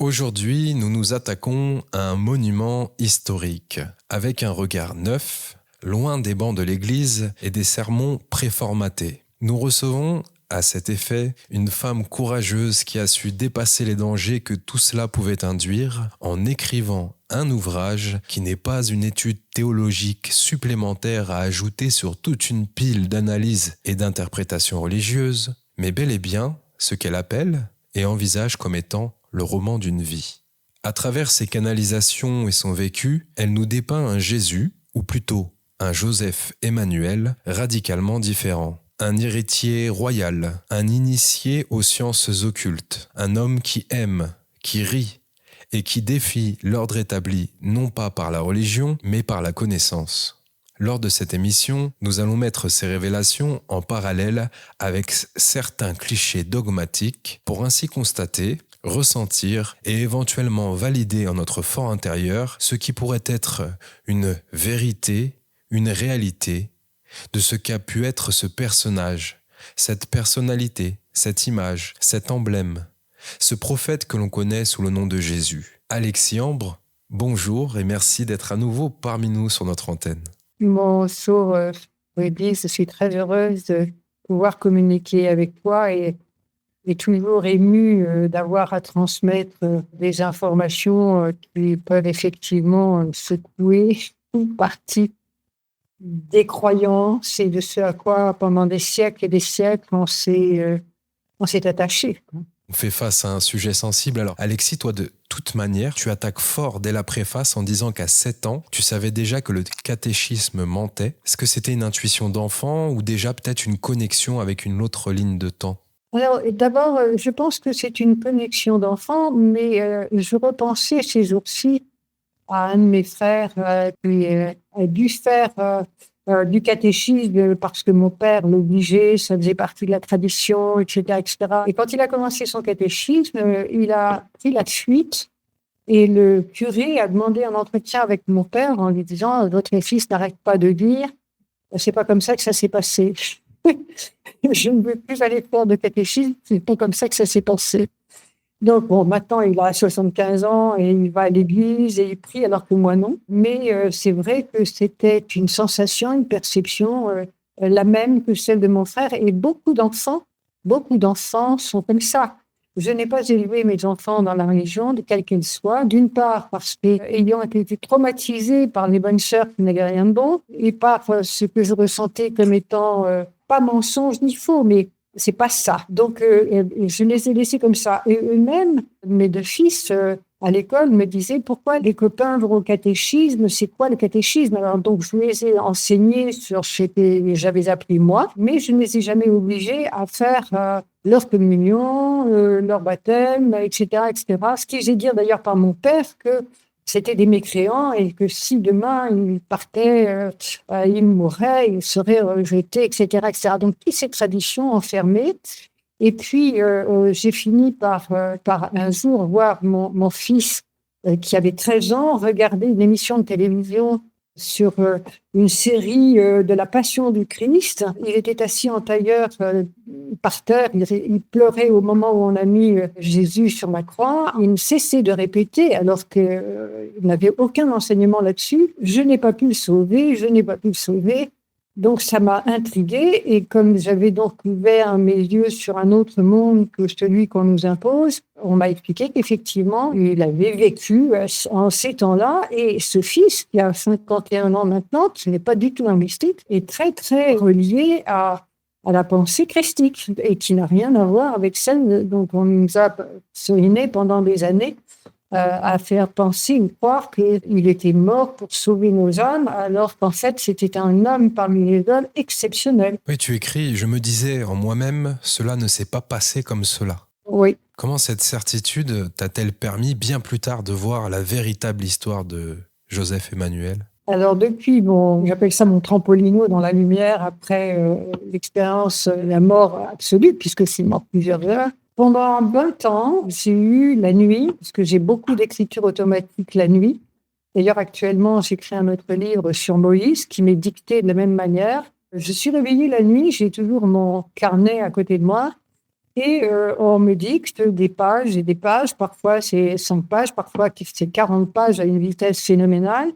Aujourd'hui, nous nous attaquons à un monument historique, avec un regard neuf, loin des bancs de l'église et des sermons préformatés. Nous recevons, à cet effet, une femme courageuse qui a su dépasser les dangers que tout cela pouvait induire en écrivant un ouvrage qui n'est pas une étude théologique supplémentaire à ajouter sur toute une pile d'analyses et d'interprétations religieuses, mais bel et bien ce qu'elle appelle et envisage comme étant le roman d'une vie. À travers ses canalisations et son vécu, elle nous dépeint un Jésus, ou plutôt un Joseph Emmanuel, radicalement différent. Un héritier royal, un initié aux sciences occultes, un homme qui aime, qui rit et qui défie l'ordre établi non pas par la religion, mais par la connaissance. Lors de cette émission, nous allons mettre ces révélations en parallèle avec certains clichés dogmatiques pour ainsi constater, ressentir et éventuellement valider en notre fort intérieur ce qui pourrait être une vérité, une réalité de ce qu'a pu être ce personnage, cette personnalité, cette image, cet emblème, ce prophète que l'on connaît sous le nom de Jésus. Alexis Ambre, bonjour et merci d'être à nouveau parmi nous sur notre antenne. Bonjour, Rudy, je suis très heureuse de pouvoir communiquer avec toi et toujours émue d'avoir à transmettre des informations qui peuvent effectivement secouer une partie des croyances et de ce à quoi, pendant des siècles et des siècles, on s'est attaché. On fait face à un sujet sensible. Alors, Alexis, toi, de toute manière, tu attaques fort dès la préface en disant qu'à 7 ans, tu savais déjà que le catéchisme mentait. Est-ce que c'était une intuition d'enfant ou déjà peut-être une connexion avec une autre ligne de temps ? Alors, d'abord, je pense que c'est une connexion d'enfant, mais je repensais ces jours-ci à un de mes frères qui a dû faire du catéchisme parce que mon père l'obligeait, ça faisait partie de la tradition, etc., etc. Et quand il a commencé son catéchisme, il a pris la fuite et le curé a demandé un entretien avec mon père en lui disant « Votre fils n'arrête pas de lire, c'est pas comme ça que ça s'est passé. Je ne veux plus aller faire de catéchisme, c'est pas comme ça que ça s'est passé. » Donc, bon, maintenant, il a 75 ans et il va à l'église et il prie alors que moi, non. Mais c'est vrai que c'était une sensation, une perception la même que celle de mon frère. Et beaucoup d'enfants sont comme ça. Je n'ai pas élevé mes enfants dans la religion, de quelle qu'elle soit, d'une part parce qu'ayant été traumatisés par les bonnes sœurs qui n'avaient rien de bon, et par ce que je ressentais comme étant pas mensonge ni faux, mais c'est pas ça. Donc, je les ai laissés comme ça. Et eux-mêmes, mes deux fils, à l'école, me disaient pourquoi les copains vont au catéchisme, c'est quoi le catéchisme? Alors, donc, je les ai enseignés sur ce que j'avais appris moi, mais je ne les ai jamais obligés à faire leur communion, leur baptême, etc., etc. Ce qui est dit d'ailleurs par mon père que c'était des mécréants et que si demain ils partaient, ils mourraient, ils seraient rejetés, etc., etc. Donc, toutes ces traditions enfermées. Et puis, j'ai fini par un jour voir mon fils, qui avait 13 ans, regarder une émission de télévision sur une série de la Passion du Christ. Il était assis en tailleur par terre, il pleurait au moment où on a mis Jésus sur la croix. Il ne cessait de répéter, alors qu'il n'avait aucun enseignement là-dessus. Je n'ai pas pu le sauver, je n'ai pas pu le sauver. Donc, ça m'a intriguée et comme j'avais donc ouvert mes yeux sur un autre monde que celui qu'on nous impose, on m'a expliqué qu'effectivement, il avait vécu en ces temps-là et ce fils, qui a 51 ans maintenant, ce n'est pas du tout un mystique, est très, très relié à la pensée christique et qui n'a rien à voir avec celle dont on nous a seriné pendant des années à faire penser ou croire qu'il était mort pour sauver nos âmes, alors qu'en fait, c'était un homme parmi les hommes exceptionnel. Oui, tu écris « Je me disais en moi-même, cela ne s'est pas passé comme cela ». Oui. Comment cette certitude t'a-t-elle permis bien plus tard de voir la véritable histoire de Joseph Emmanuel ? Alors depuis, j'appelle ça mon trampolino dans la lumière après l'expérience, la mort absolue, puisque c'est mort plusieurs heures. Pendant 20 ans, j'ai eu la nuit, parce que j'ai beaucoup d'écriture automatique la nuit. D'ailleurs, actuellement, j'écris un autre livre sur Moïse qui m'est dicté de la même manière. Je suis réveillée la nuit, j'ai toujours mon carnet à côté de moi Et on me dicte des pages et des pages. Parfois, c'est 5 pages, parfois, c'est 40 pages à une vitesse phénoménale.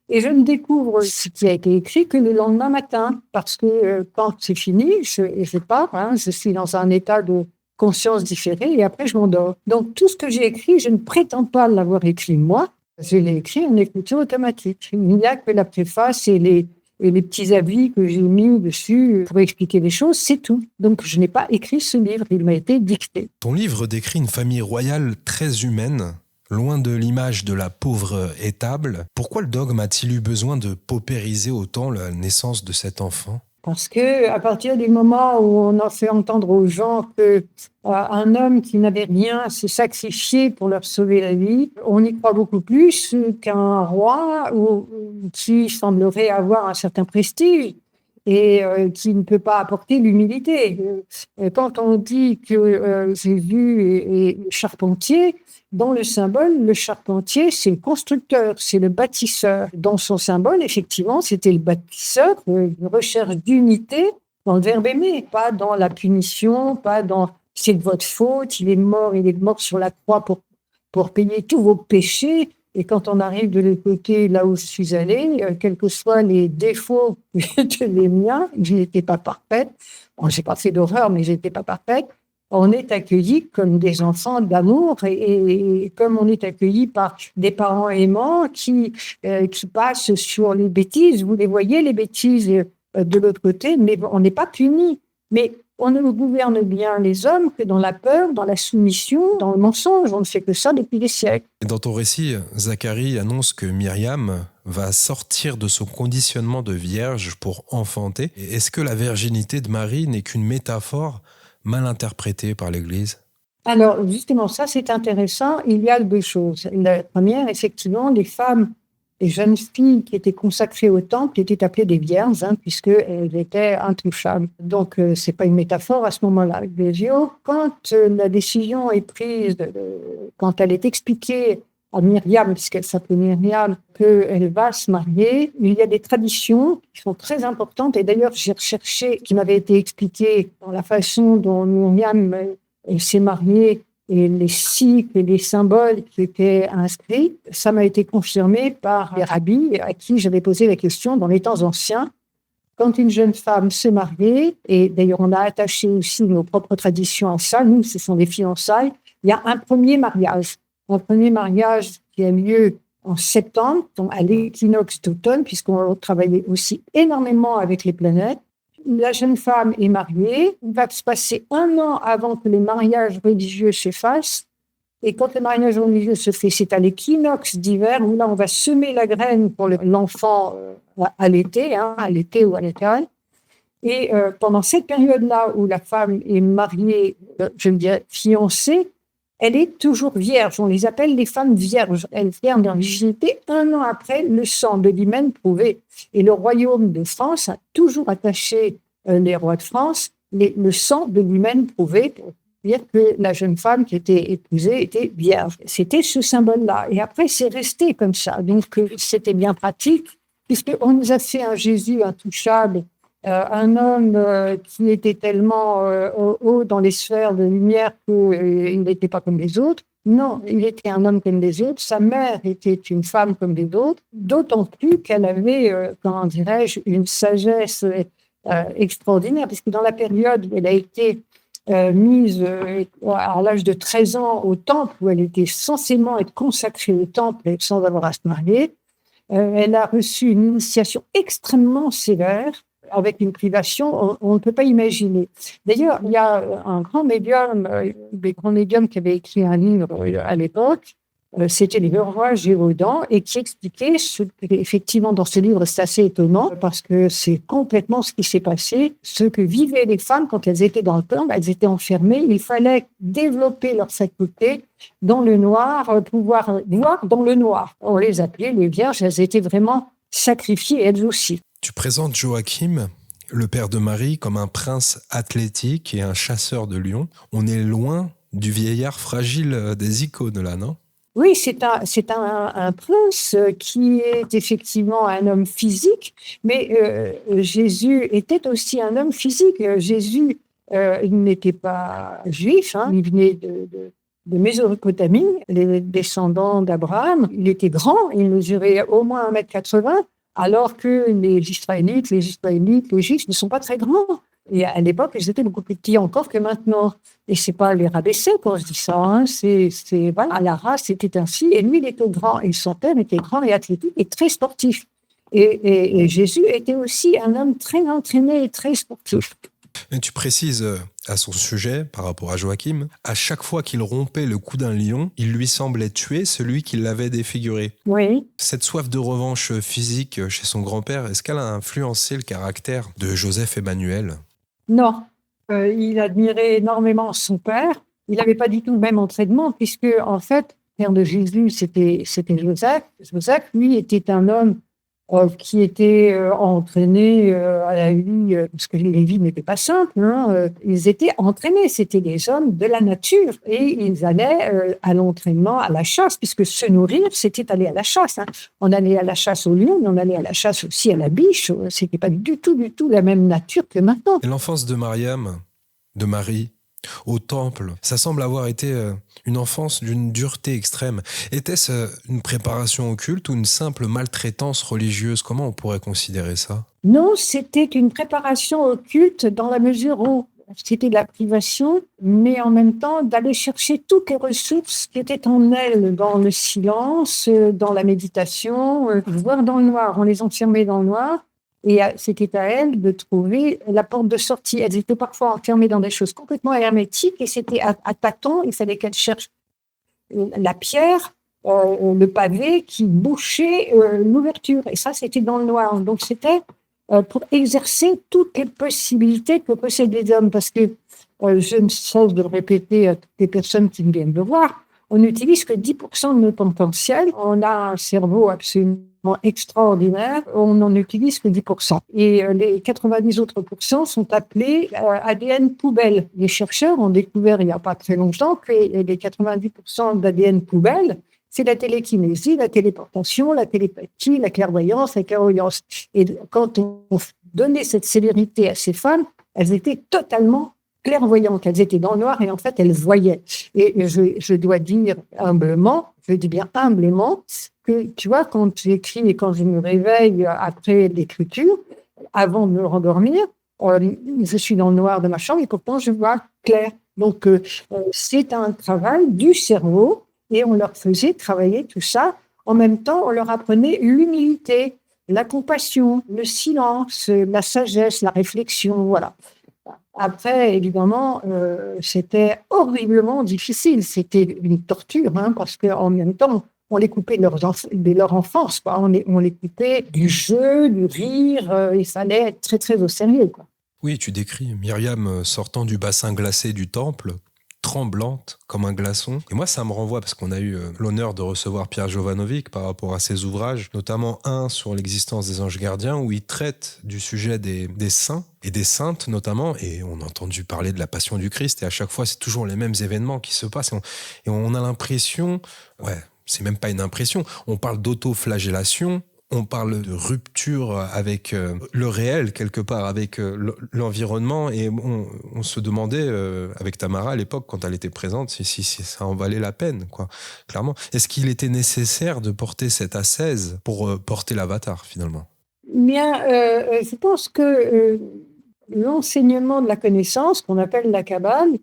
Et je ne découvre ce qui a été écrit que le lendemain matin, parce que quand c'est fini, je pars, je suis dans un état de conscience différée et après je m'endors. Donc tout ce que j'ai écrit, je ne prétends pas l'avoir écrit moi, je l'ai écrit en écriture automatique. Il n'y a que la préface et les petits avis que j'ai mis dessus pour expliquer les choses, c'est tout. Donc je n'ai pas écrit ce livre, il m'a été dicté. Ton livre décrit une famille royale très humaine, loin de l'image de la pauvre étable. Pourquoi le dogme a-t-il eu besoin de paupériser autant la naissance de cet enfant ? Parce que à partir du moment où on a fait entendre aux gens que un homme qui n'avait rien s'est sacrifié pour leur sauver la vie, on y croit beaucoup plus qu'un roi qui semblerait avoir un certain prestige et qui ne peut pas apporter l'humilité. Quand on dit que Jésus est charpentier, dans le symbole, le charpentier, c'est le constructeur, c'est le bâtisseur. Dans son symbole, effectivement, c'était le bâtisseur, une recherche d'unité dans le verbe aimer, pas dans la punition, pas dans « c'est de votre faute, il est mort sur la croix pour payer tous vos péchés ». Et quand on arrive de l'autre côté, là où je suis allée, quels que soient les défauts de les miens, je n'étais pas parfaite. Bon, j'ai pas fait d'horreur, mais je n'étais pas parfaite. On est accueillis comme des enfants d'amour et comme on est accueillis par des parents aimants qui passent sur les bêtises. Vous les voyez, les bêtises de l'autre côté, mais on n'est pas punis. Mais on ne gouverne bien les hommes que dans la peur, dans la soumission, dans le mensonge. On ne fait que ça depuis des siècles. Dans ton récit, Zacharie annonce que Myriam va sortir de son conditionnement de vierge pour enfanter. Est-ce que la virginité de Marie n'est qu'une métaphore mal interprétée par l'Église ? Alors, justement, ça, c'est intéressant. Il y a deux choses. La première, effectivement, les femmes, les jeunes filles qui étaient consacrées au temple étaient appelées des vierges, puisqu'elles étaient intouchables. Donc, c'est pas une métaphore à ce moment-là. Quand la décision est prise, quand elle est expliquée à Myriam, puisqu'elle s'appelait Myriam, qu'elle va se marier, il y a des traditions qui sont très importantes. Et d'ailleurs, j'ai recherché, qui m'avait été expliqué dans la façon dont Myriam s'est mariée et les cycles et les symboles qui étaient inscrits. Ça m'a été confirmé par les rabbis à qui j'avais posé la question dans les temps anciens. Quand une jeune femme se mariait, et d'ailleurs on a attaché aussi nos propres traditions à ça, nous ce sont des fiançailles, il y a un premier mariage. Un premier mariage qui a lieu en septembre, donc à l'équinoxe d'automne, puisqu'on travaillait aussi énormément avec les planètes. La jeune femme est mariée, il va se passer 1 an avant que les mariages religieux se fassent. Et quand le mariage religieux se fait, c'est à l'équinoxe d'hiver, où là, on va semer la graine pour l'enfant à l'été ou à l'automne. Et pendant cette période-là où la femme est mariée, je veux dire fiancée, elle est toujours vierge. On les appelle les femmes vierges. Elles gardent leur virginité 1 an après le sang de l'hymen prouvé. Et le royaume de France a toujours attaché les rois de France le sang de l'hymen prouvé pour dire que la jeune femme qui était épousée était vierge. C'était ce symbole-là. Et après, c'est resté comme ça. Donc, c'était bien pratique, puisqu'on nous a fait un Jésus intouchable, un homme qui était tellement haut dans les sphères de lumière qu'il n'était pas comme les autres. Non, il était un homme comme les autres. Sa mère était une femme comme les autres, d'autant plus qu'elle avait, comment dirais-je, une sagesse extraordinaire, puisque dans la période où elle a été mise à l'âge de 13 ans au temple, où elle était censément être consacrée au temple sans avoir à se marier, elle a reçu une initiation extrêmement sévère, avec une privation, on ne peut pas imaginer. D'ailleurs, il y a un grand médium, qui avait écrit un livre à l'époque, c'était les rois Gévaudan, et qui expliquait effectivement dans ce livre, c'est assez étonnant, parce que c'est complètement ce qui s'est passé, ce que vivaient les femmes quand elles étaient dans le temple, elles étaient enfermées, il fallait développer leur faculté dans le noir, pouvoir voir dans le noir. On les appelait les vierges, elles étaient vraiment sacrifiées, elles aussi. Tu présentes Joachim, le père de Marie, comme un prince athlétique et un chasseur de lions. On est loin du vieillard fragile des icônes, là, non ? Oui, c'est un prince qui est effectivement un homme physique, mais Jésus était aussi un homme physique. Jésus il n'était pas juif, hein, il venait de Mésopotamie, les descendants d'Abraham. Il était grand, il mesurait au moins 1,80 m, alors que les Israélites, les Juifs ne sont pas très grands. Et à l'époque, ils étaient beaucoup plus petits encore que maintenant. Et c'est pas les rabaisser quand je dis ça, hein. Voilà, la race était ainsi. Et lui, il était grand, et son père était grand et athlétique et très sportif. Et Jésus était aussi un homme très entraîné et très sportif. Et tu précises à son sujet, par rapport à Joachim, à chaque fois qu'il rompait le cou d'un lion, il lui semblait tuer celui qui l'avait défiguré. Oui. Cette soif de revanche physique chez son grand-père, est-ce qu'elle a influencé le caractère de Joseph Emmanuel ? Non. Il admirait énormément son père. Il n'avait pas du tout le même entraînement, puisque, en fait, le père de Jésus, c'était Joseph. Joseph, lui, était un homme qui était entraîné à la vie, parce que les vies n'étaient pas simples, hein, ils étaient entraînés, c'était des hommes de la nature, et ils allaient à l'entraînement, à la chasse, puisque se nourrir, c'était aller à la chasse, hein. On allait à la chasse au lion, mais on allait à la chasse aussi à la biche, c'était pas du tout la même nature que maintenant. Et l'enfance de Mariam, de Marie, au temple, ça semble avoir été une enfance d'une dureté extrême. Était-ce une préparation au culte ou une simple maltraitance religieuse ? Comment on pourrait considérer ça ? Non, c'était une préparation au culte dans la mesure où c'était de la privation, mais en même temps d'aller chercher toutes les ressources qui étaient en elle, dans le silence, dans la méditation, voire dans le noir. On les enfermait dans le noir. Et c'était à elle de trouver la porte de sortie. Elles étaient parfois enfermées dans des choses complètement hermétiques et c'était à tâtons. Il fallait qu'elles cherchent la pierre, le pavé qui bouchait l'ouverture. Et ça, c'était dans le noir. Donc, c'était pour exercer toutes les possibilités que possèdent les hommes. Parce que, je ne cesse de le répéter à toutes les personnes qui viennent me voir, on n'utilise que 10% de notre potentiel. On a un cerveau absolument extraordinaire, on n'en utilise que 10%. Et les 90 autres pourcents sont appelés ADN poubelle. Les chercheurs ont découvert il n'y a pas très longtemps que les 90% d'ADN poubelle, c'est la télékinésie, la téléportation, la télépathie, la clairvoyance, la clairvoyance. Et quand on donnait cette célérité à ces femmes, elles étaient totalement clairvoyantes. Elles étaient dans le noir et en fait, elles voyaient. Et je dois dire humblement, je dis bien humblement, que tu vois, quand j'écris et quand je me réveille après l'écriture, avant de me rendormir, je suis dans le noir de ma chambre et pourtant je vois clair. Donc, c'est un travail du cerveau et on leur faisait travailler tout ça. En même temps, on leur apprenait l'humilité, la compassion, le silence, la sagesse, la réflexion, voilà. Après, évidemment, c'était horriblement difficile. C'était une torture, hein, parce qu'en même temps, on les coupait de leur enfance, quoi. On les coupait du jeu, du rire. Il fallait être très, très au sérieux, quoi. Oui, tu décris Myriam sortant du bassin glacé du temple, tremblante comme un glaçon. Et moi, ça me renvoie, parce qu'on a eu l'honneur de recevoir Pierre Jovanovic par rapport à ses ouvrages, notamment un sur l'existence des anges gardiens, où il traite du sujet des saints et des saintes notamment, et on a entendu parler de la passion du Christ, et à chaque fois, c'est toujours les mêmes événements qui se passent, et on a l'impression, c'est même pas une impression, on parle d'autoflagellation, on parle de rupture avec le réel, quelque part, avec l'environnement. Et on se demandait, avec Tamara à l'époque, quand elle était présente, si ça en valait la peine, quoi, clairement. Est-ce qu'il était nécessaire de porter cette ascèse pour porter l'avatar, finalement ? Bien, je pense que l'enseignement de la connaissance, qu'on appelle la Kabbale,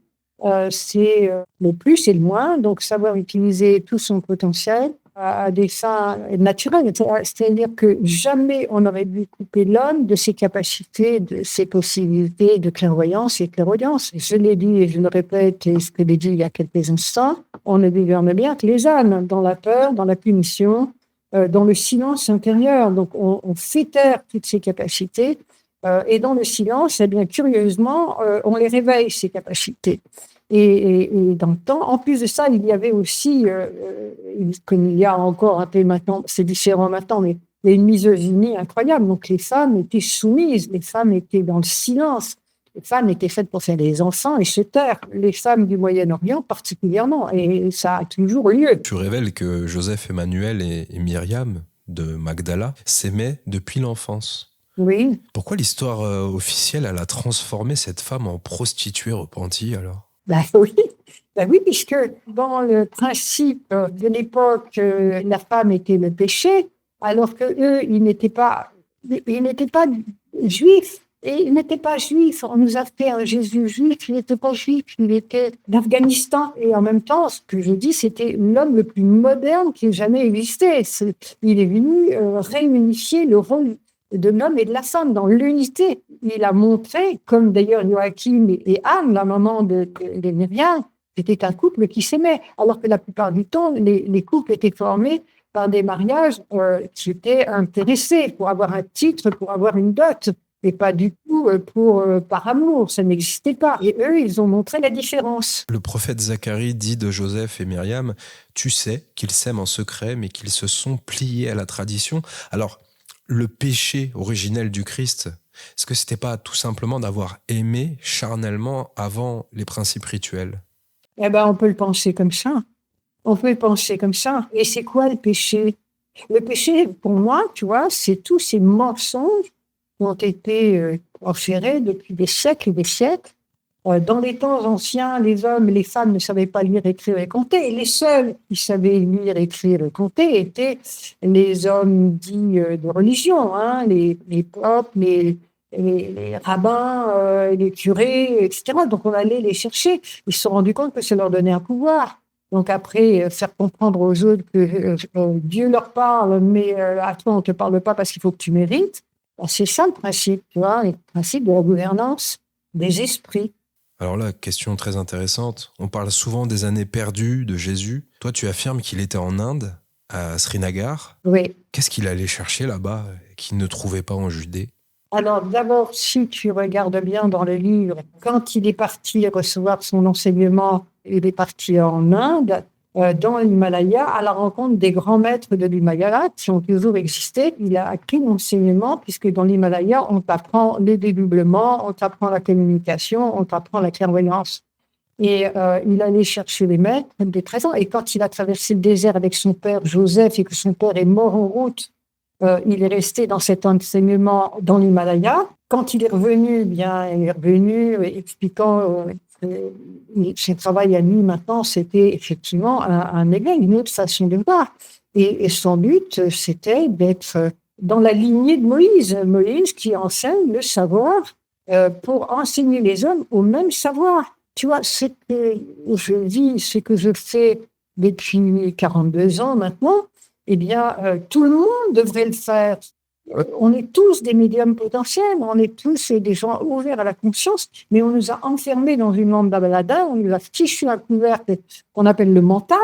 c'est le plus et le moins, donc savoir utiliser tout son potentiel à des fins naturelles. C'est-à-dire que jamais on n'aurait dû couper l'homme de ses capacités, de ses possibilités de clairvoyance et de clairaudience. Je l'ai dit et je le répète, et ce que j'ai dit il y a quelques instants, on ne gouverne bien que les âmes, dans la peur, dans la punition, dans le silence intérieur. Donc on fait taire toutes ces capacités, et dans le silence, eh bien, curieusement, on les réveille, ces capacités. Et dans le temps, en plus de ça, il y avait aussi, comme il y a encore un peu maintenant, c'est différent maintenant, mais il y a une misogynie incroyable. Donc les femmes étaient soumises, les femmes étaient dans le silence, les femmes étaient faites pour faire des enfants et se taire. Les femmes du Moyen-Orient particulièrement, et ça a toujours lieu. Tu révèles que Joseph Emmanuel et Myriam de Magdala s'aimaient depuis l'enfance. Oui. Pourquoi l'histoire officielle, elle a transformé cette femme en prostituée repentie alors? Ben oui, ben oui, puisque dans le principe de l'époque, la femme était le péché, alors que eux, ils n'étaient pas juifs. Et ils n'étaient pas juifs. On nous a fait un Jésus juif. Il n'était pas juif. Il était d'Afghanistan. Et en même temps, ce que je dis, c'était l'homme le plus moderne qui ait jamais existé. Il est venu réunifier le rôle de l'homme et de la femme dans l'unité. Il a montré, comme d'ailleurs Joachim et Anne, la maman de Myriam, c'était un couple qui s'aimait, alors que la plupart du temps, les couples étaient formés par des mariages qui étaient intéressés pour avoir un titre, pour avoir une dot, et pas du tout par amour, ça n'existait pas. Et eux, ils ont montré la différence. Le prophète Zacharie dit de Joseph et Myriam, tu sais qu'ils s'aiment en secret, mais qu'ils se sont pliés à la tradition. Alors, le péché originel du Christ, est-ce que c'était pas tout simplement d'avoir aimé charnellement avant les principes rituels? Eh ben, on peut le penser comme ça. On peut penser comme ça. Et c'est quoi le péché? Le péché, pour moi, tu vois, c'est tous ces mensonges qui ont été proférés depuis des siècles et des siècles. Dans les temps anciens, les hommes et les femmes ne savaient pas lire, écrire et compter. Et les seuls qui savaient lire, écrire et compter étaient les hommes dits de religion, hein, les popes, les rabbins, les curés, etc. Donc on allait les chercher. Ils se sont rendus compte que ça leur donnait un pouvoir. Donc après, faire comprendre aux autres que Dieu leur parle, mais à toi, on ne te parle pas parce qu'il faut que tu mérites. Ben, c'est ça le principe, tu vois, le principe de la gouvernance des esprits. Alors là, question très intéressante. On parle souvent des années perdues de Jésus. Toi, tu affirmes qu'il était en Inde, à Srinagar. Oui. Qu'est-ce qu'il allait chercher là-bas qu'il ne trouvait pas en Judée? Alors d'abord, si tu regardes bien dans le livre, quand il est parti recevoir son enseignement, il est parti en Inde, dans l'Himalaya, à la rencontre des grands maîtres de l'Himalaya qui ont toujours existé. Il a acquis l'enseignement, puisque dans l'Himalaya, on t'apprend les dédoublements, on t'apprend la communication, on t'apprend la clairvoyance. Et il allait chercher les maîtres des 13 ans. Et quand il a traversé le désert avec son père Joseph et que son père est mort en route, il est resté dans cet enseignement dans l'Himalaya. Quand il est revenu, bien, il est revenu expliquant son travail à lui maintenant, c'était effectivement un éveil, une autre façon de voir. Et son but, c'était d'être dans la lignée de Moïse. Moïse qui enseigne le savoir pour enseigner les hommes au même savoir. Tu vois, ce que je vis, ce que je fais depuis 42 ans maintenant, eh bien, tout le monde devrait le faire. On est tous des médiums potentiels, on est tous des gens ouverts à la conscience, mais on nous a enfermés dans une lampe d'Abaladin, on nous a fichu un couvercle qu'on appelle le mental,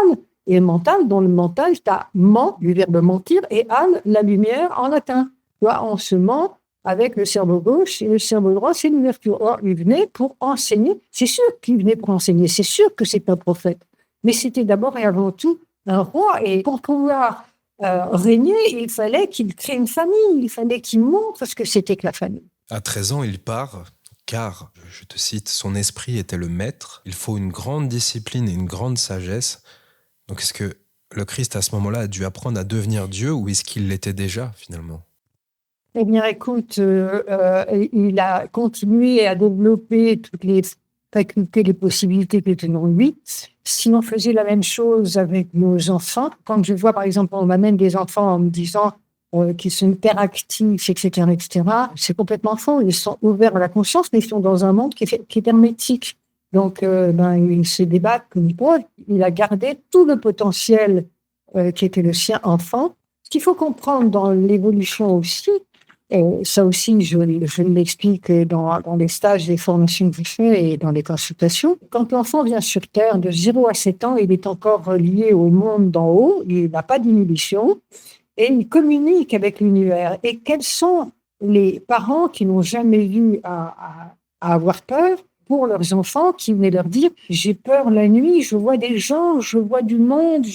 et le mental, dans le mental, tu as ment, du verbe mentir, et al, la lumière en latin. Tu vois, on se ment avec le cerveau gauche et le cerveau droit, c'est l'ouverture. Or, il venait pour enseigner, c'est sûr qu'il venait pour enseigner, c'est sûr que c'est un prophète, mais c'était d'abord et avant tout un roi, et pour pouvoir régner, il fallait qu'il crée une famille, il fallait qu'il montre ce que c'était que la famille. À 13 ans, il part, car, je te cite, son esprit était le maître. Il faut une grande discipline et une grande sagesse. Donc est-ce que le Christ, à ce moment-là, a dû apprendre à devenir Dieu ou est-ce qu'il l'était déjà, finalement? Eh bien, écoute, il a continué à développer toutes les facultés, les possibilités qui étaient en lui. Si on faisait la même chose avec nos enfants, quand je vois, par exemple, on m'amène des enfants en me disant qu'ils sont hyperactifs, etc., etc., c'est complètement faux. Ils sont ouverts à la conscience, mais ils sont dans un monde qui est hermétique. Donc, ils se débattent comme ils peuvent. Il a gardé tout le potentiel qui était le sien enfant. Ce qu'il faut comprendre dans l'évolution aussi, et ça aussi, je l'explique dans les stages, les formations que je fais et dans les consultations. Quand l'enfant vient sur Terre de 0 à 7 ans, il est encore relié au monde d'en haut, il n'a pas d'inhibition et il communique avec l'univers. Et quels sont les parents qui n'ont jamais vu à avoir peur pour leurs enfants, qui venaient leur dire « j'ai peur la nuit, je vois des gens, je vois du monde,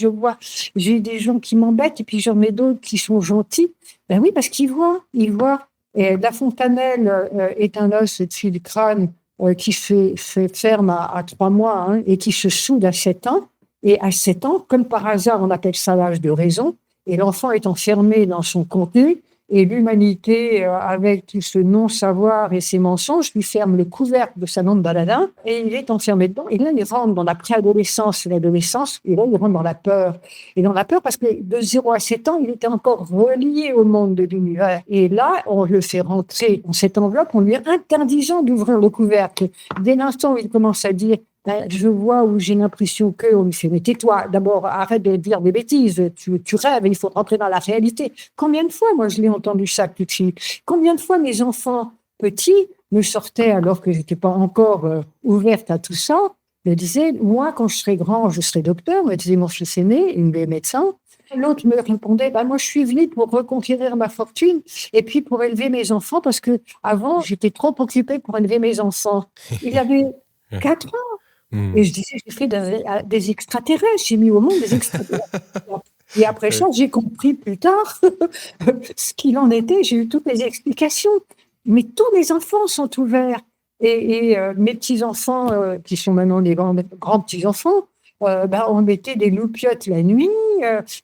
j'ai des gens qui m'embêtent et puis j'en ai d'autres qui sont gentils ». Ben oui, parce qu'ils voient, ils voient. Et la fontanelle est un os au-dessus du crâne qui se ferme à 3 mois hein, et qui se soude à 7 ans. Et à 7 ans, comme par hasard, on appelle ça l'âge de raison, et l'enfant est enfermé dans son contenu, Et l'humanité, avec tout ce non-savoir et ces mensonges, lui ferme le couvercle de sa lampe d'Aladin et il est enfermé dedans. Et là, il rentre dans la préadolescence et l'adolescence, et là, il rentre dans la peur. Et dans la peur parce que de 0 à 7 ans, il était encore relié au monde de l'univers. Et là, on le fait rentrer dans cette enveloppe en lui interdisant d'ouvrir le couvercle. Dès l'instant où il commence à dire je vois où j'ai l'impression que, on lui fait, mais tais-toi, d'abord, arrête de dire des bêtises, tu rêves, il faut rentrer dans la réalité. Combien de fois, moi, je l'ai entendu ça tout de suite. Combien de fois mes enfants petits me sortaient, alors que j'étais pas encore ouverte à tout ça, me disaient, moi, quand je serai grand, je serai docteur, me disait mon fils aîné, il est médecin. L'autre me répondait, moi, je suis venue pour reconquérir ma fortune et puis pour élever mes enfants parce que avant, j'étais trop occupée pour élever mes enfants. Il avait 4 ans. Et je disais, j'ai fait des extraterrestres, j'ai mis au monde des extraterrestres. Et après ça, j'ai compris plus tard ce qu'il en était, j'ai eu toutes les explications. Mais tous les enfants sont ouverts. Et mes petits-enfants, qui sont maintenant des grands petits-enfants, on mettait des loupiottes la nuit,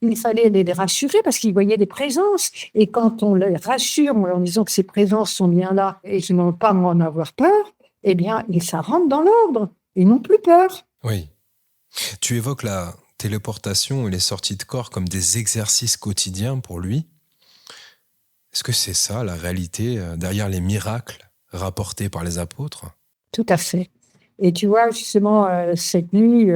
il fallait les rassurer parce qu'ils voyaient des présences. Et quand on les rassure en leur disant que ces présences sont bien là et qu'ils n'ont pas à en avoir peur, eh bien, ça rentre dans l'ordre. Ils n'ont plus peur. Oui. Tu évoques la téléportation et les sorties de corps comme des exercices quotidiens pour lui. Est-ce que c'est ça, la réalité, derrière les miracles rapportés par les apôtres ? Tout à fait. Et tu vois, justement, cette nuit,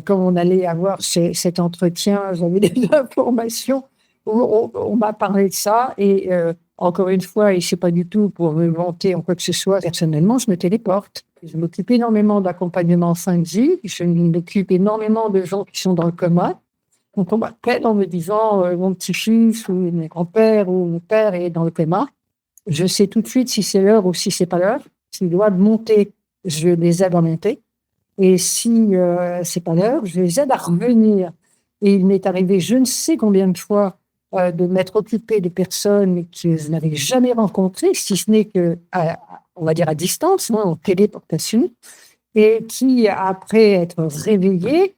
quand on allait avoir cet entretien, j'avais des informations où on m'a parlé de ça. Et encore une fois, et ce n'est pas du tout pour me vanter en quoi que ce soit, personnellement, je me téléporte. Je m'occupe énormément d'accompagnement en fin de vie. Je m'occupe énormément de gens qui sont dans le coma. Donc, on m'appelle en me disant mon petit-fils ou mon grand-père ou mon père est dans le coma. Je sais tout de suite si c'est l'heure ou si c'est pas l'heure. S'ils doivent monter, je les aide à monter. Et si c'est pas l'heure, je les aide à revenir. Et il m'est arrivé je ne sais combien de fois de m'être occupé des personnes que je n'avais jamais rencontrées, si ce n'est que, on va dire à distance, en téléportation, et qui, après être réveillées,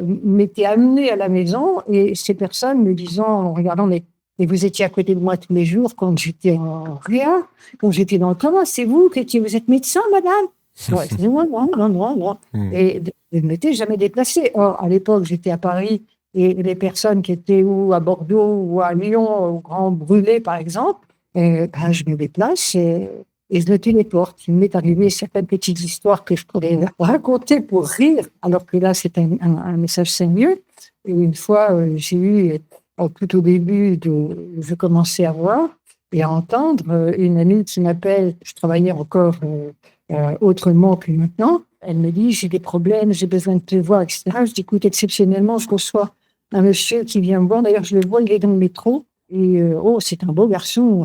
m'étaient amenées à la maison, et ces personnes me disant, en regardant, mais vous étiez à côté de moi tous les jours quand j'étais en réa, quand j'étais dans le coma, c'est vous vous êtes médecin, madame? Non, excusez-moi, non. Et je ne m'étais jamais déplacée. Or, à l'époque, j'étais à Paris, et les personnes qui étaient ou à Bordeaux ou à Lyon, au Grand Brûlé, par exemple, je me déplace et je le téléporte. Il m'est arrivé certaines petites histoires que je pourrais raconter pour rire, alors que là, c'est un message sérieux. Et une fois, j'ai eu, tout au début, je commençais à voir et à entendre une amie qui m'appelle, je travaillais encore autrement que maintenant. Elle me dit, j'ai des problèmes, j'ai besoin de te voir, etc. Je dis, écoute, exceptionnellement, je reçois un monsieur qui vient me voir. D'ailleurs, je le vois, il est dans le métro. Et c'est un beau garçon,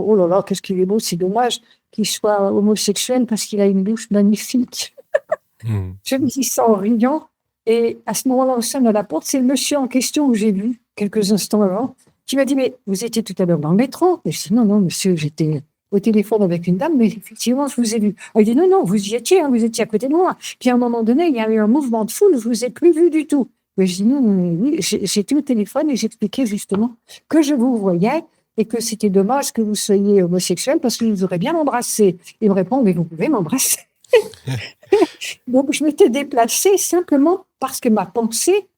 oh là là, qu'est-ce qu'il est beau, c'est dommage qu'il soit homosexuel parce qu'il a une bouche magnifique. Je me dis ça en riant, et à ce moment-là, on sonne à la porte, c'est le monsieur en question que j'ai vu quelques instants avant, qui m'a dit, mais vous étiez tout à l'heure dans le métro? Et je dis, non, monsieur, j'étais au téléphone avec une dame, mais effectivement, je vous ai vu. Il dit, non, vous y étiez, vous étiez à côté de moi. Puis à un moment donné, il y a eu un mouvement de foule, je vous ai plus vu du tout. Mais je dis, non, oui, j'étais au téléphone et j'expliquais justement que je vous voyais et que c'était dommage que vous soyez homosexuel parce que je vous aurais bien embrassé. Il me répond, mais vous pouvez m'embrasser. Donc, je m'étais déplacée simplement parce que ma pensée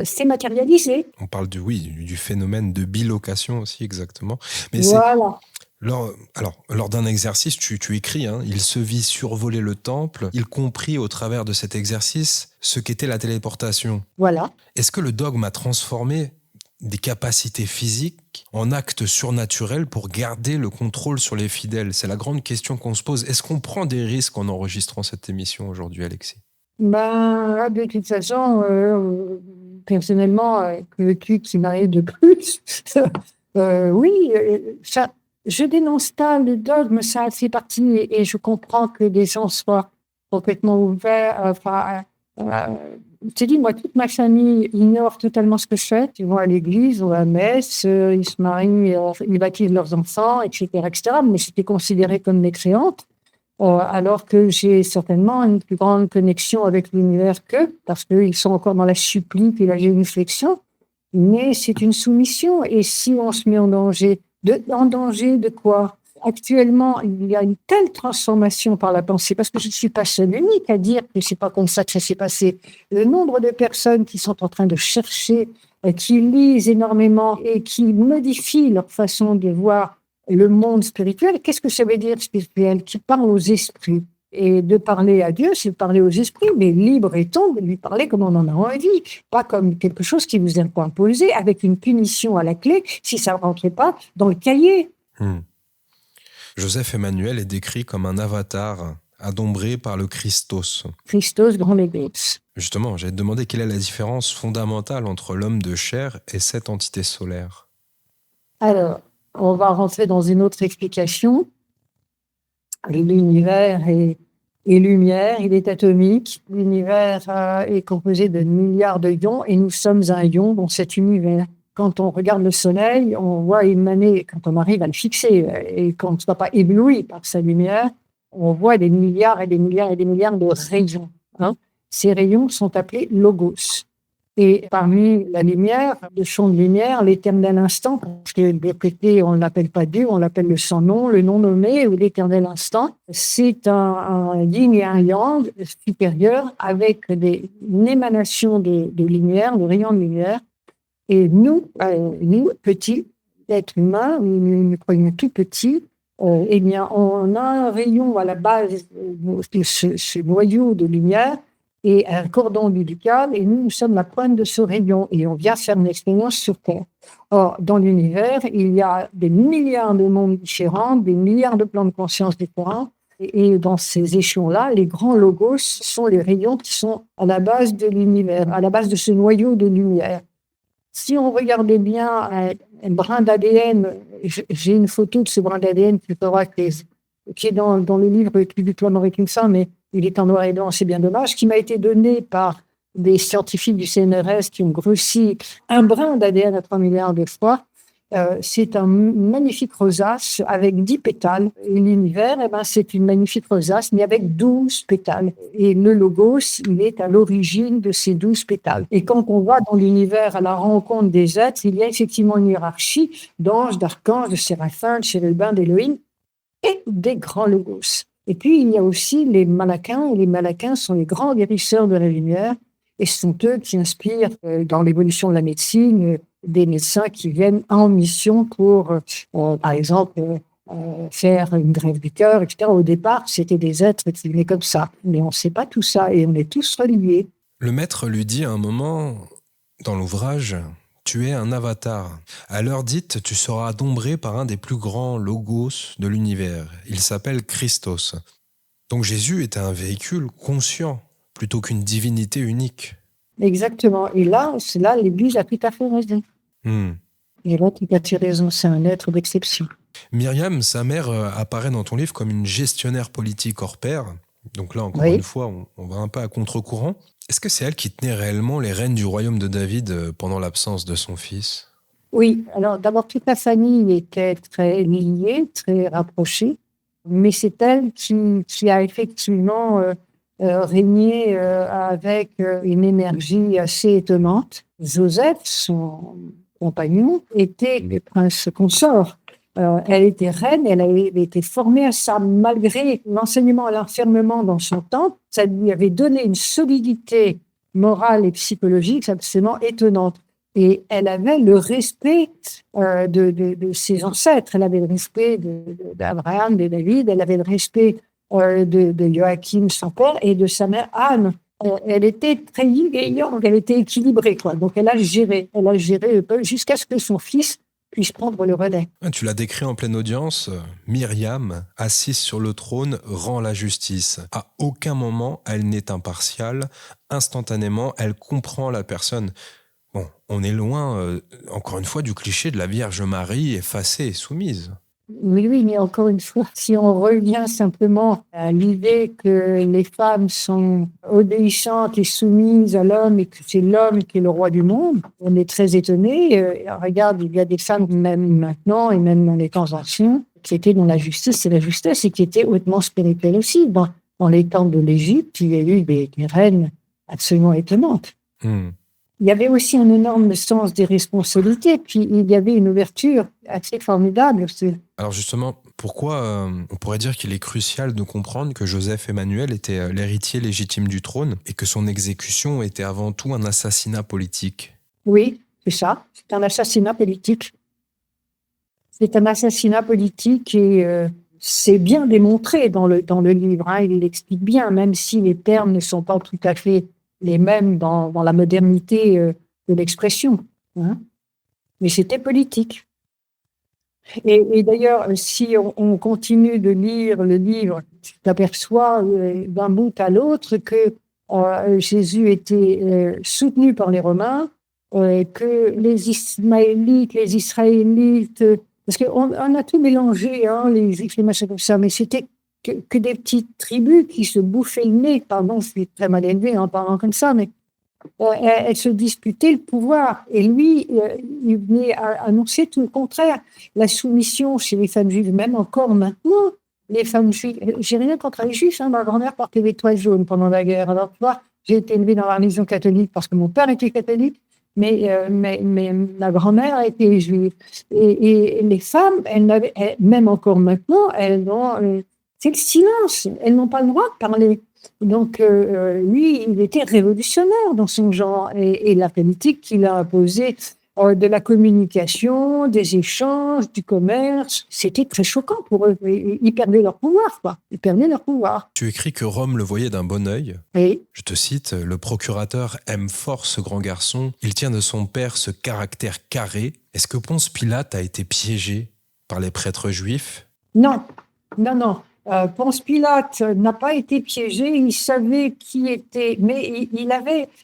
s'est matérialisée. On parle du phénomène de bilocation aussi, exactement. Mais voilà. Lors d'un exercice, tu écris, il se vit survoler le temple, il comprit au travers de cet exercice ce qu'était la téléportation. Voilà. Est-ce que le dogme a transformé des capacités physiques en actes surnaturels pour garder le contrôle sur les fidèles? C'est la grande question qu'on se pose. Est-ce qu'on prend des risques en enregistrant cette émission aujourd'hui, Alexis? De toute façon, personnellement, le truc qui m'arrive de plus, oui, ça... Je dénonce pas le dogme, ça fait partie, et je comprends que les gens soient complètement ouverts. Je te dis, moi, toute ma famille ignore totalement ce que je fais. Ils vont à l'église, ils vont à la messe, ils se marient, ils baptisent leurs enfants, etc., etc. Mais j'étais considérée comme mécréante, alors que j'ai certainement une plus grande connexion avec l'univers qu'eux, parce qu'ils sont encore dans la supplique et la génuflexion. mais c'est une soumission. Et si on se met en danger, en danger de quoi? Actuellement, il y a une telle transformation par la pensée, parce que je ne suis pas seule unique à dire que c'est pas comme ça que ça s'est passé. Le nombre de personnes qui sont en train de chercher, qui lisent énormément et qui modifient leur façon de voir le monde spirituel. Qu'est-ce que ça veut dire spirituel? Qui parle aux esprits. Et de parler à Dieu, c'est parler aux esprits, mais libre étant de lui parler comme on en a envie, pas comme quelque chose qui vous est imposé, avec une punition à la clé si ça ne rentrait pas dans le cahier. Joseph Emmanuel est décrit comme un avatar adombré par le Christos. Christos, grand logos. Justement, j'allais te demander quelle est la différence fondamentale entre l'homme de chair et cette entité solaire. Alors, on va rentrer dans une autre explication. L'univers est lumière, il est atomique. L'univers est composé de milliards de ions et nous sommes un ion dans cet univers. Quand on regarde le soleil, on voit émaner, quand on arrive à le fixer et qu'on ne soit pas ébloui par sa lumière, on voit des milliards et des milliards et des milliards de rayons. Ces rayons sont appelés logos. Et parmi la lumière, le champ de lumière, l'éternel instant, parce que répété, on ne l'appelle pas Dieu, on l'appelle le sans-nom, le non nommé ou l'éternel instant, c'est un yin et un yang supérieur avec une émanation de lumière, de rayons de lumière. Et nous, petits êtres humains, nous croyons tout petits, eh bien, on a un rayon à la base de ce noyau de lumière et un cordon ombilical, et nous sommes la pointe de ce rayon, et on vient faire une expérience sur Terre. Or, dans l'univers, il y a des milliards de mondes différents, des milliards de plans de conscience différents, et dans ces échelons-là, les grands logos sont les rayons qui sont à la base de l'univers, à la base de ce noyau de lumière. Si on regardait bien un brin d'ADN, j'ai une photo de ce brin d'ADN qui est dans le livre du Claude Henri Clinton, mais il est en noir et blanc, c'est bien dommage, qui m'a été donné par des scientifiques du CNRS qui ont grossi un brin d'ADN à 3 milliards de fois. C'est un magnifique rosace avec 10 pétales. Et l'univers, c'est une magnifique rosace, mais avec 12 pétales. Et le logos, il est à l'origine de ces 12 pétales. Et quand on va dans l'univers à la rencontre des êtres, il y a effectivement une hiérarchie d'anges, d'archanges, de séraphins, de chérubins, d'Élohim et des grands logos. Et puis, il y a aussi les malaquins. Et les malaquins sont les grands guérisseurs de la lumière. Et ce sont eux qui inspirent, dans l'évolution de la médecine, des médecins qui viennent en mission pour, par exemple, faire une grève du cœur, etc. Au départ, c'était des êtres qui venaient comme ça. Mais on ne sait pas tout ça et on est tous reliés. Le maître lui dit à un moment, dans l'ouvrage, « Tu es un avatar. À l'heure dite, tu seras adombré par un des plus grands logos de l'univers. Il s'appelle Christos. » Donc Jésus est un véhicule conscient, plutôt qu'une divinité unique. Exactement. Et là, c'est là l'Église a tout à fait raison. Et là, tu as raison, c'est un être d'exception. Myriam, sa mère, apparaît dans ton livre comme une gestionnaire politique hors pair. Donc là, encore une fois, on va un peu à contre-courant. Est-ce que c'est elle qui tenait réellement les rênes du royaume de David pendant l'absence de son fils? Oui. Alors, d'abord, toute la famille était très liée, très rapprochée. Mais c'est elle qui a effectivement régné avec une énergie assez étonnante. Joseph, son compagnon, était le prince consort. Elle était reine, elle avait été formée à ça, malgré l'enseignement à l'enfermement dans son temple. Ça lui avait donné une solidité morale et psychologique absolument étonnante. Et elle avait le respect de ses ancêtres. Elle avait le respect d'Abraham, de David. Elle avait le respect de Joachim, son père, et de sa mère Anne. Elle était très yin, elle était équilibrée, quoi. Donc elle a géré jusqu'à ce que son fils puisse prendre le relais. Tu l'as décrit en pleine audience. Myriam, assise sur le trône, rend la justice. À aucun moment, elle n'est impartiale. Instantanément, elle comprend la personne. Bon, on est loin, encore une fois, du cliché de la Vierge Marie effacée et soumise. Oui, mais encore une fois, si on revient simplement à l'idée que les femmes sont obéissantes et soumises à l'homme et que c'est l'homme qui est le roi du monde, on est très étonné. Regarde, il y a des femmes, même maintenant et même dans les temps anciens, qui étaient dans la justice et la justesse et qui étaient hautement spirituelles aussi. Dans les temps de l'Égypte, il y a eu des reines absolument étonnantes. il y avait aussi un énorme sens des responsabilités, puis il y avait une ouverture assez formidable. Alors justement, pourquoi on pourrait dire qu'il est crucial de comprendre que Joseph Emmanuel était l'héritier légitime du trône et que son exécution était avant tout un assassinat politique? Oui, c'est ça, c'est un assassinat politique. C'est un assassinat politique et c'est bien démontré dans le livre, hein, il l'explique bien, même si les termes ne sont pas tout à fait les mêmes dans la modernité de l'expression, hein. Mais c'était politique. Et d'ailleurs, si on continue de lire le livre, tu t'aperçois d'un bout à l'autre que Jésus était soutenu par les Romains, que les Ismaélites, les Israélites, parce qu'on a tout mélangé, hein, les Juifs, les machins comme ça, mais c'était que des petites tribus qui se bouffaient le nez, pardon, je suis très mal élevé en parlant comme ça, mais elle se disputait le pouvoir. Et lui, il venait annoncer tout le contraire. La soumission chez les femmes juives, même encore maintenant, les femmes juives. J'ai rien contre les juifs, hein, ma grand-mère portait des toiles jaunes pendant la guerre. Alors, tu vois, j'ai été élevée dans la religion catholique parce que mon père était catholique, mais ma grand-mère était juive. Et les femmes, même encore maintenant, c'est le silence. Elles n'ont pas le droit de parler. Donc, lui, il était révolutionnaire dans son genre. Et la politique qu'il a imposée, de la communication, des échanges, du commerce, c'était très choquant pour eux. Ils perdaient leur pouvoir, quoi. Ils perdaient leur pouvoir. Tu écris que Rome le voyait d'un bon œil. Et Je te cite, le procurateur aime fort ce grand garçon, il tient de son père ce caractère carré. Est-ce que Ponce Pilate a été piégé par les prêtres juifs? non, non. Ponce Pilate n'a pas été piégé, il savait qui était, mais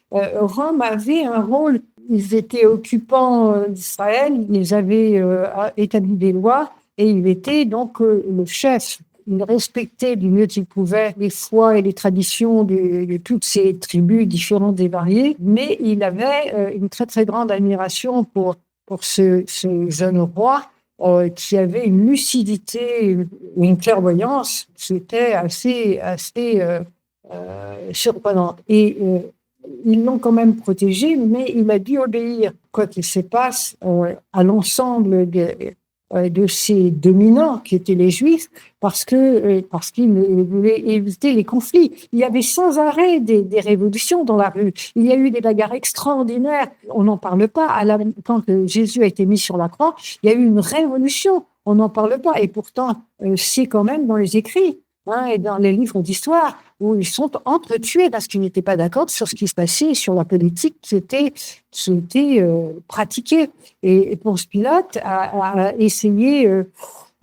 Rome avait un rôle, ils étaient occupants d'Israël, ils avaient établi des lois et il était donc le chef. Il respectait du mieux qu'il pouvait les foi et les traditions de toutes ces tribus différentes et variées, mais il avait une très très grande admiration pour ce jeune roi qui avait une lucidité, une clairvoyance, c'était assez surprenant. Et ils l'ont quand même protégé, mais il a dû obéir, quoi qu'il se passe, à l'ensemble de ses dominants, qui étaient les Juifs, parce qu'il voulait éviter les conflits. Il y avait sans arrêt des révolutions dans la rue. Il y a eu des bagarres extraordinaires. On n'en parle pas. Quand Jésus a été mis sur la croix, il y a eu une révolution. On n'en parle pas. Et pourtant, c'est quand même dans les écrits, hein, et dans les livres d'histoire, où ils sont entretués parce qu'ils n'étaient pas d'accord sur ce qui se passait, sur la politique qui était pratiquée. Et Ponce Pilate a essayé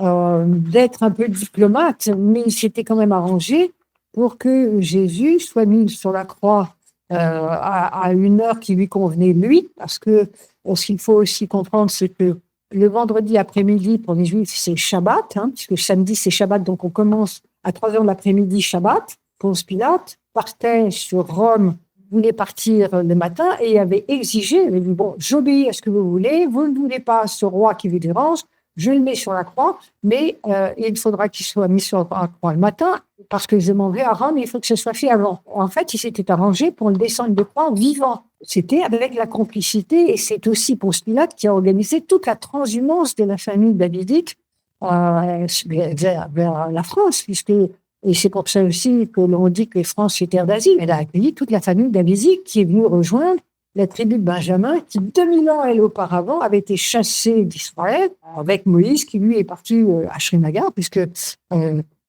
d'être un peu diplomate, mais il s'était quand même arrangé pour que Jésus soit mis sur la croix à une heure qui lui convenait, lui, parce que ce qu'il faut aussi comprendre, c'est que le vendredi après-midi, pour les Juifs, c'est Shabbat, hein, puisque samedi, c'est Shabbat, donc on commence à 3 heures de l'après-midi, Shabbat. Ponce Pilate partait sur Rome, voulait partir le matin et avait exigé, il avait dit, bon, j'obéis à ce que vous voulez, vous ne voulez pas ce roi qui vous dérange, je le mets sur la croix, mais il faudra qu'il soit mis sur la croix le matin, parce que je m'en vais à Rome, il faut que ce soit fait avant. En fait, il s'était arrangé pour le descendre de croix vivant. C'était avec la complicité, et c'est aussi Ponce Pilate qui a organisé toute la transhumance de la famille davidique vers la France, et c'est pour ça aussi que l'on dit que France est terre d'asile. Elle a accueilli toute la famille davidique qui est venue rejoindre la tribu de Benjamin, qui 2000 ans, elle, auparavant, avait été chassée d'Israël, avec Moïse, qui lui est parti à Srinagar, puisque,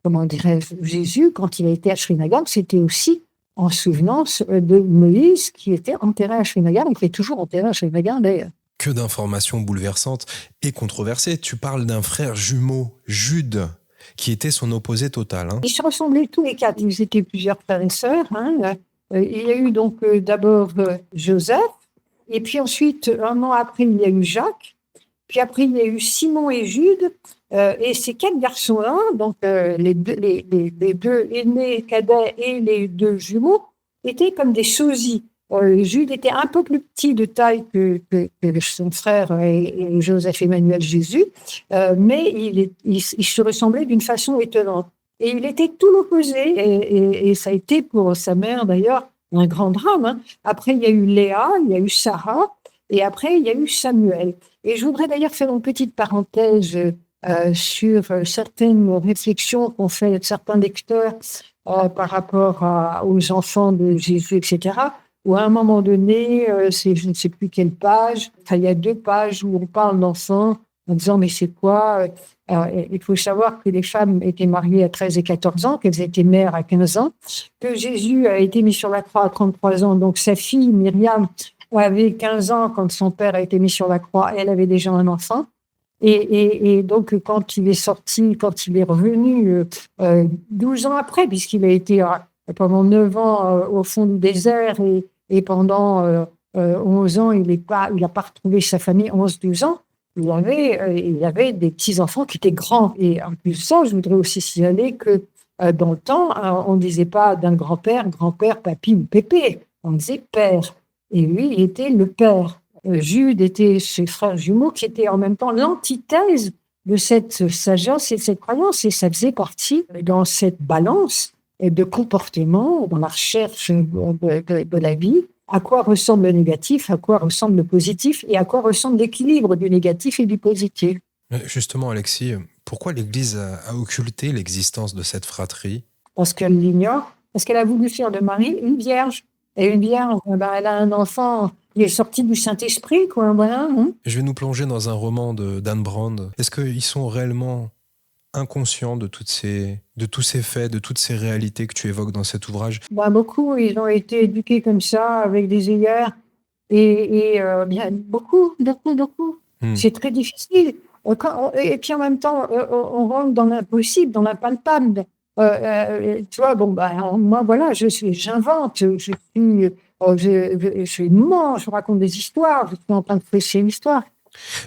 comment dirais-je, Jésus, quand il a été à Srinagar, c'était aussi en souvenance de Moïse, qui était enterré à Srinagar, et qui est toujours enterré à Srinagar, d'ailleurs. Que d'informations bouleversantes et controversées. Tu parles d'un frère jumeau, Jude, qui était son opposé total. Hein. Ils se ressemblaient tous les quatre. Ils étaient plusieurs frères et sœurs. Hein. Il y a eu donc d'abord Joseph, et puis ensuite, un an après, il y a eu Jacques, puis après, il y a eu Simon et Jude, et ces quatre garçons-là, donc les deux aînés cadets et les deux jumeaux, étaient comme des sosies. Jude était un peu plus petit de taille que son frère et Joseph Emmanuel Jésus, mais il se ressemblait d'une façon étonnante. Et il était tout l'opposé, et ça a été pour sa mère d'ailleurs un grand drame, hein. Après, il y a eu Léa, il y a eu Sarah, et après, il y a eu Samuel. Et je voudrais d'ailleurs faire une petite parenthèse sur certaines réflexions qu'ont fait certains lecteurs par rapport aux enfants de Jésus, etc. Où à un moment donné, c'est je ne sais plus quelle page, enfin, il y a 2 pages où on parle d'enfants en disant mais c'est quoi il faut savoir que les femmes étaient mariées à 13 et 14 ans, qu'elles étaient mères à 15 ans, que Jésus a été mis sur la croix à 33 ans, donc sa fille Myriam avait 15 ans quand son père a été mis sur la croix, elle avait déjà un enfant. Et donc, quand il est sorti, quand il est revenu 12 ans après, puisqu'il a été pendant 9 ans au fond du désert et pendant 11 ans, il a pas retrouvé sa famille, 11-12 ans, il avait des petits-enfants qui étaient grands. Et en plus de ça, je voudrais aussi signaler que dans le temps, on ne disait pas d'un grand-père, papy ou pépé, on disait père. Et lui, il était le père. Jude était ses frères jumeaux qui étaient en même temps l'antithèse de cette sagesse et de cette croyance. Et ça faisait partie dans cette balance de comportement, dans la recherche de la vie, à quoi ressemble le négatif, à quoi ressemble le positif et à quoi ressemble l'équilibre du négatif et du positif. Justement, Alexis, pourquoi l'Église a occulté l'existence de cette fratrie? Parce qu'elle l'ignore, parce qu'elle a voulu faire de Marie une vierge. Et une vierge, ben, elle a un enfant, il est sorti du Saint-Esprit, quoi. Voilà, hein. Je vais nous plonger dans un roman de Dan Brown. Est-ce qu'ils sont réellement inconscients de tous ces faits, de toutes ces réalités que tu évoques dans cet ouvrage? Ben, beaucoup, ils ont été éduqués comme ça, avec des œillères, et bien, beaucoup, beaucoup, beaucoup. Hmm. C'est très difficile. Et puis en même temps, on rentre dans l'impossible, dans l'impalpable. Tu vois, bon, ben, moi, voilà, j'invente, je mens, je raconte des histoires, je suis en train de fêcher une histoire.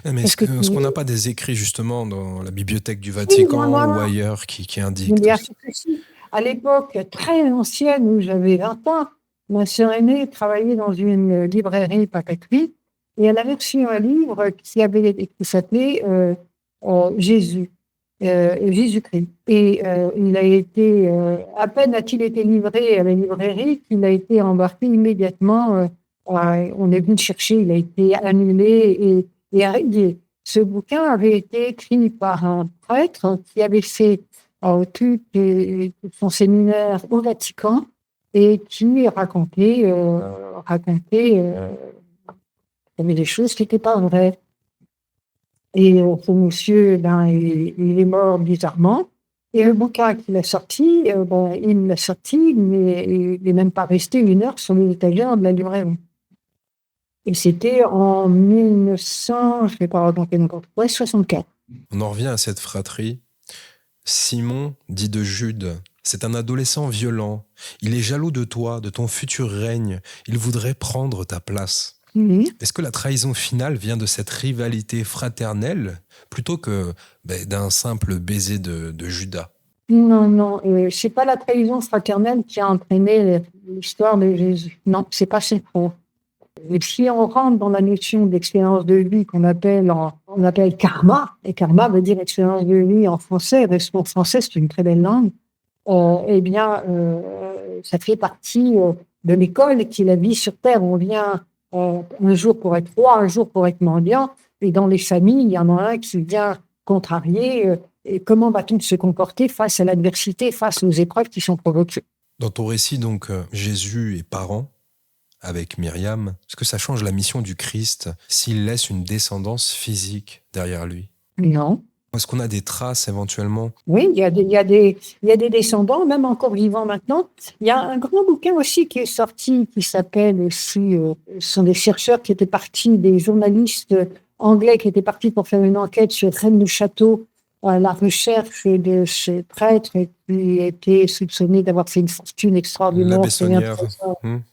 Mais Est-ce que est-ce qu'on n'a pas des écrits justement dans la bibliothèque du oui, moi, Vatican ou ailleurs qui indiquent tout bien ça? sûr que si. À l'époque très ancienne, où j'avais 20 ans, ma sœur aînée travaillait dans une librairie papeterie et elle avait reçu un livre qui s'appelait Jésus, Jésus-Christ. Et il a été, à peine a-t-il été livré à la librairie qu'il a été embarqué immédiatement. On est venu le chercher, il a été annulé et arrêté. Ce bouquin avait été écrit par un prêtre qui avait fait tout son séminaire au Vatican et qui racontait il y avait des choses qui n'étaient pas vraies. Et ce monsieur, ben, il est mort bizarrement. Et le bouquin qu'il a sorti, ben, il l'a sorti, mais il n'est même pas resté 1 heure sur les étagères de la librairie. Et c'était en 1900, je ne vais pas raconter n'importe quoi, 64. On en revient à cette fratrie. Simon, dit de Jude, c'est un adolescent violent. Il est jaloux de toi, de ton futur règne. Il voudrait prendre ta place. Est-ce que la trahison finale vient de cette rivalité fraternelle plutôt que d'un simple baiser de Judas? Non, non, c'est pas la trahison fraternelle qui a entraîné l'histoire de Jésus. Non, c'est pas ça. Et si on rentre dans la notion d'expérience de vie qu'on appelle on appelle karma, et karma veut dire expérience de vie en français, parce qu'en français c'est une très belle langue, eh bien, ça fait partie de l'école qui est la vie sur Terre. On vient un jour pour être roi, un jour pour être mendiant, et dans les familles, il y en a un qui vient contrarier. Et comment va-t-on se comporter face à l'adversité, face aux épreuves qui sont provoquées? Dans ton récit, donc, Jésus est parent avec Myriam. Est-ce que ça change la mission du Christ s'il laisse une descendance physique derrière lui? Non. Est-ce qu'on a des traces éventuellement? Oui, il y a des descendants, même encore vivants maintenant. Il y a un grand bouquin aussi qui est sorti, qui s'appelle aussi, ce sont des chercheurs qui étaient partis, des journalistes anglais qui étaient partis pour faire une enquête sur Rennes du Château, la recherche de ce prêtre qui était soupçonné d'avoir fait une fortune extraordinaire. L'abbé Saunière.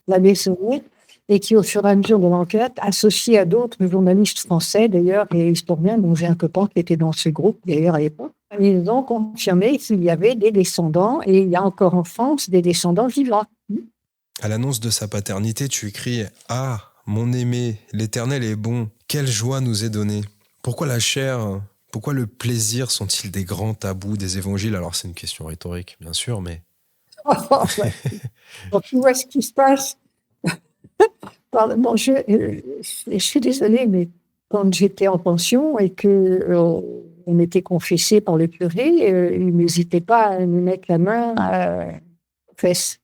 L'abbé Saunière, et qui, au fur et à mesure de l'enquête, associé à d'autres journalistes français, d'ailleurs, et historiens, dont j'ai un copain qui était dans ce groupe, d'ailleurs, à l'époque, ils ont confirmé qu'il y avait des descendants, et il y a encore en France des descendants vivants. À l'annonce de sa paternité, tu écris « Ah, mon aimé, l'Éternel est bon, quelle joie nous est donnée !» Pourquoi la chair, pourquoi le plaisir sont-ils des grands tabous des évangiles? Alors c'est une question rhétorique, bien sûr, mais... Donc, tu vois ce qui se passe. Bon, je suis désolée, mais quand j'étais en pension et que on était confessé par le curé, il n'hésitait pas à nous mettre la main aux fesses.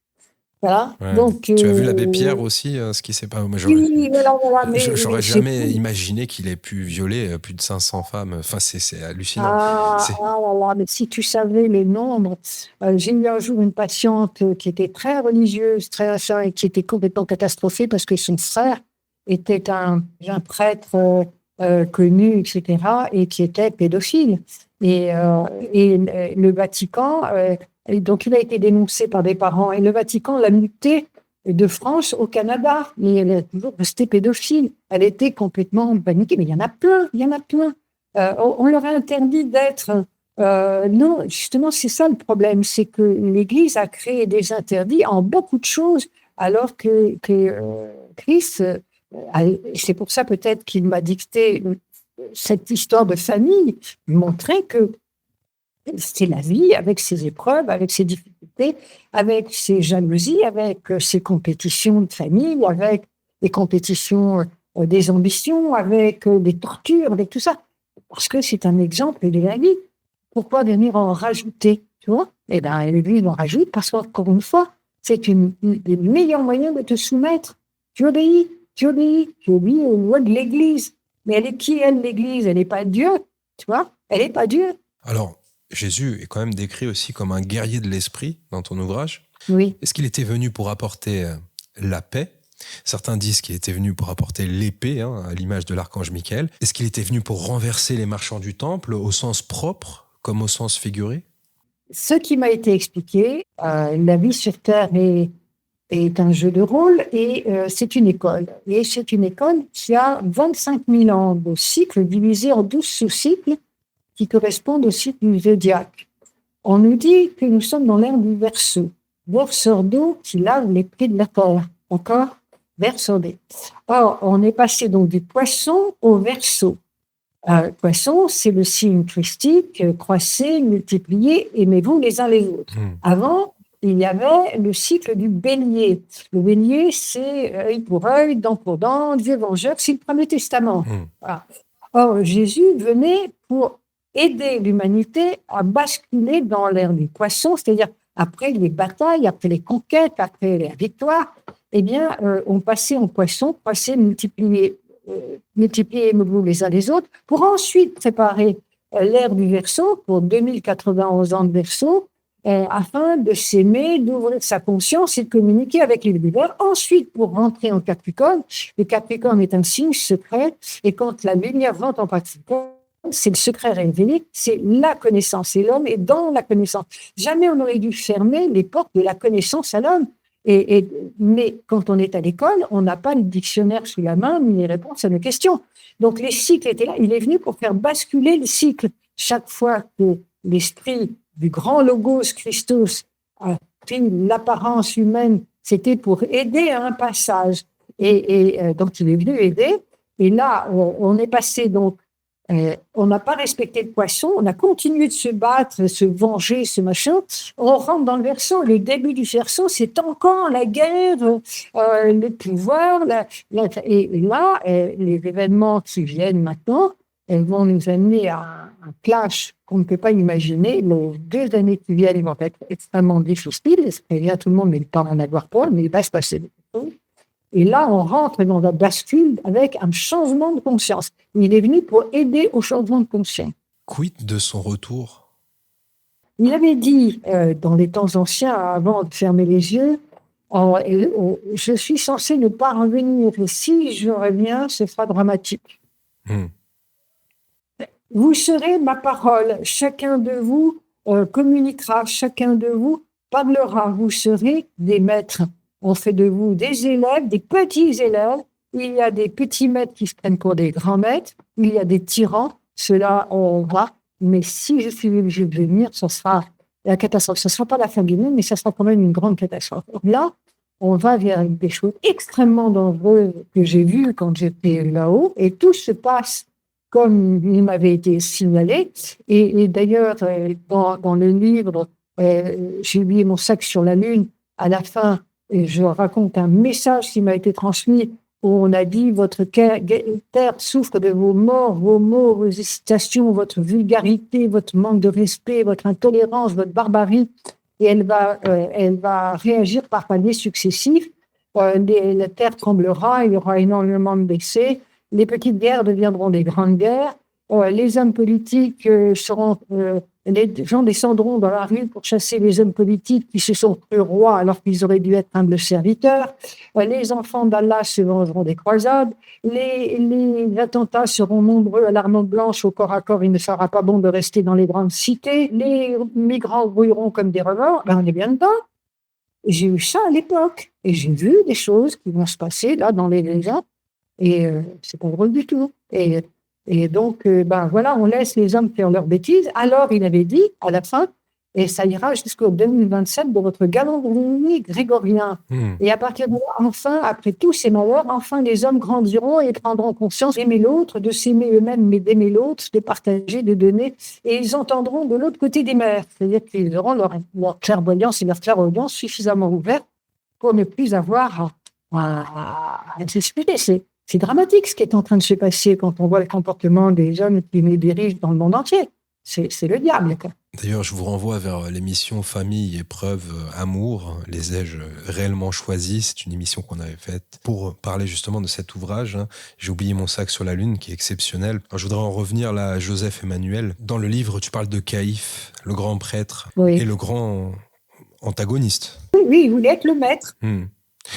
Voilà. Ouais. Donc, Tu as vu l'abbé Pierre aussi, ce qui s'est pas. Moi, oui, voilà, mais j'aurais c'est jamais tout. imaginé qu'il ait pu violer plus de 500 femmes. Enfin, c'est hallucinant. Ah, C'est... ah là là, mais si tu savais les nombres, j'ai eu un jour une patiente qui était très religieuse, très ça, et qui était complètement catastrophée parce que son frère était un prêtre connu, etc., et qui était pédophile. Et le Vatican, et donc il a été dénoncé par des parents, et le Vatican l'a muté de France au Canada, mais elle est toujours restée pédophile. Elle était complètement paniquée, mais il y en a plein, il y en a plein. On leur a interdit d'être. Non, justement, c'est ça le problème, c'est que l'Église a créé des interdits en beaucoup de choses, alors que Christ, c'est pour ça peut-être qu'il m'a dicté cette histoire de famille, montrer que c'est la vie avec ses épreuves, avec ses difficultés, avec ses jalousies, avec ses compétitions de famille, avec les compétitions des ambitions, avec des tortures, avec tout ça. Parce que c'est un exemple de la vie. Pourquoi venir en rajouter, tu vois? Eh bien, l'Église en rajoute parce qu'encore une fois, c'est une des meilleurs moyens de te soumettre. Tu obéis, tu obéis, tu obéis aux lois de l'Église. Mais elle est qui, elle, l'Église? Elle n'est pas Dieu, tu vois? Elle n'est pas Dieu. Alors, Jésus est quand même décrit aussi comme un guerrier de l'esprit dans ton ouvrage. Oui. Est-ce qu'il était venu pour apporter la paix? Certains disent qu'il était venu pour apporter l'épée, à l'image de l'archange Michael. Est-ce qu'il était venu pour renverser les marchands du temple au sens propre comme au sens figuré? Ce qui m'a été expliqué, la vie sur Terre est un jeu de rôle et c'est une école. Et c'est une école qui a 25 000 ans de cycle divisé en 12 sous-cycles qui correspondent au cycle du zodiaque. On nous dit que nous sommes dans l'ère du Verseau, verseur d'eau qui lave les plaies de la terre. Encore verseur d'eau. Or, on est passé donc du Poisson au Verseau. Poisson, c'est le signe christique, croissez, multipliez, aimez-vous les uns les autres. Avant, il y avait le cycle du Bélier. Le Bélier, c'est œil pour œil, dent pour dent, Dieu vengeur, c'est le Premier Testament. Voilà. Or, Jésus venait pour aider l'humanité à basculer dans l'ère du Poisson, c'est-à-dire après les batailles, après les conquêtes, après les victoires, eh bien, on passait en Poisson, croissez, multipliez, aimez-vous les uns les autres, pour ensuite préparer l'ère du Verseau, pour 2091 ans de Verseau, afin de s'aimer, d'ouvrir sa conscience et de communiquer avec l'univers. Ensuite, pour rentrer en Capricorne, le Capricorne est un signe secret, et quand la lumière rentre en Capricorne, c'est le secret révélé, c'est la connaissance, et l'homme est dans la connaissance. Jamais on n'aurait dû fermer les portes de la connaissance à l'homme. Mais quand on est à l'école, on n'a pas le dictionnaire sous la main ni les réponses à nos questions. Donc les cycles étaient là. Il est venu pour faire basculer les cycles. Chaque fois que l'esprit du grand Logos Christos a pris l'apparence humaine, c'était pour aider à un passage. Donc il est venu aider. Et là, on est passé donc. On n'a pas respecté le Poisson, on a continué de se battre, se venger, ce machin. On rentre dans le Verseau. Le début du Verseau, c'est encore la guerre, le pouvoir. Et là, les événements qui viennent maintenant, elles vont nous amener à un clash qu'on ne peut pas imaginer. Les 2 années qui viennent vont être extrêmement difficiles. Je préviens tout le monde, mais le temps d'en avoir pas, mais il va se passer des choses. Et là, on rentre dans la bascule avec un changement de conscience. Il est venu pour aider au changement de conscience. Quid de son retour? Il avait dit, dans les temps anciens, avant de fermer les yeux, je suis censé ne pas revenir. Et si je reviens, ce sera dramatique. Vous serez ma parole. Chacun de vous communiquera. Chacun de vous parlera. Vous serez des maîtres. On fait de vous des élèves, des petits élèves. Il y a des petits maîtres qui se prennent pour des grands maîtres. Il y a des tyrans. Cela, on voit. Mais si je suis obligé de venir, ce sera la catastrophe. Ce ne sera pas la fin du monde, mais ce sera quand même une grande catastrophe. Là, on va vers des choses extrêmement dangereuses que j'ai vues quand j'étais là-haut. Et tout se passe comme il m'avait été signalé. Et d'ailleurs, dans le livre J'ai oublié mon sac sur la Lune. À la fin, je raconte un message qui m'a été transmis où on a dit: votre terre souffre de vos morts, vos mots, vos hésitations, votre vulgarité, votre manque de respect, votre intolérance, votre barbarie. Et elle va réagir par paliers successifs. La terre tremblera, il y aura énormément de blessés. Les petites guerres deviendront des grandes guerres. Les hommes politiques les gens descendront dans la rue pour chasser les hommes politiques qui se sont crus rois alors qu'ils auraient dû être humbles serviteurs. Les enfants d'Allah se vengeront des croisades. Les attentats seront nombreux à l'arme blanche, au corps à corps. Il ne sera pas bon de rester dans les grandes cités. Les migrants grouilleront comme des remords. Ben, on est bien dedans. Et j'ai eu ça à l'époque. Et j'ai vu des choses qui vont se passer là dans les gens. Et c'est pas drôle du tout. Et donc, ben voilà, on laisse les hommes faire leurs bêtises. Alors, il avait dit, à la fin, et ça ira jusqu'au 2027 de votre calendrier grégorien. Et à partir de là, enfin, après tous ces malheurs, enfin, les hommes grandiront et prendront conscience d'aimer l'autre, de s'aimer eux-mêmes, mais d'aimer l'autre, de partager, de donner. Et ils entendront de l'autre côté des mers. C'est-à-dire qu'ils auront leur clairvoyance et leur clairaudience suffisamment ouvertes pour ne plus avoir à s'expliquer. C'est dramatique ce qui est en train de se passer quand on voit le comportement des hommes qui les dirigent dans le monde entier. C'est le diable, quoi. D'ailleurs, je vous renvoie vers l'émission Famille, épreuve, amour. Les ai-je réellement choisis? C'est une émission qu'on avait faite pour parler justement de cet ouvrage. J'ai oublié mon sac sur la Lune, qui est exceptionnel. Alors, je voudrais en revenir là à Joseph Emmanuel. Dans le livre, tu parles de Caïphe, le grand prêtre, Oui. et le grand antagoniste. Oui, il voulait être le maître.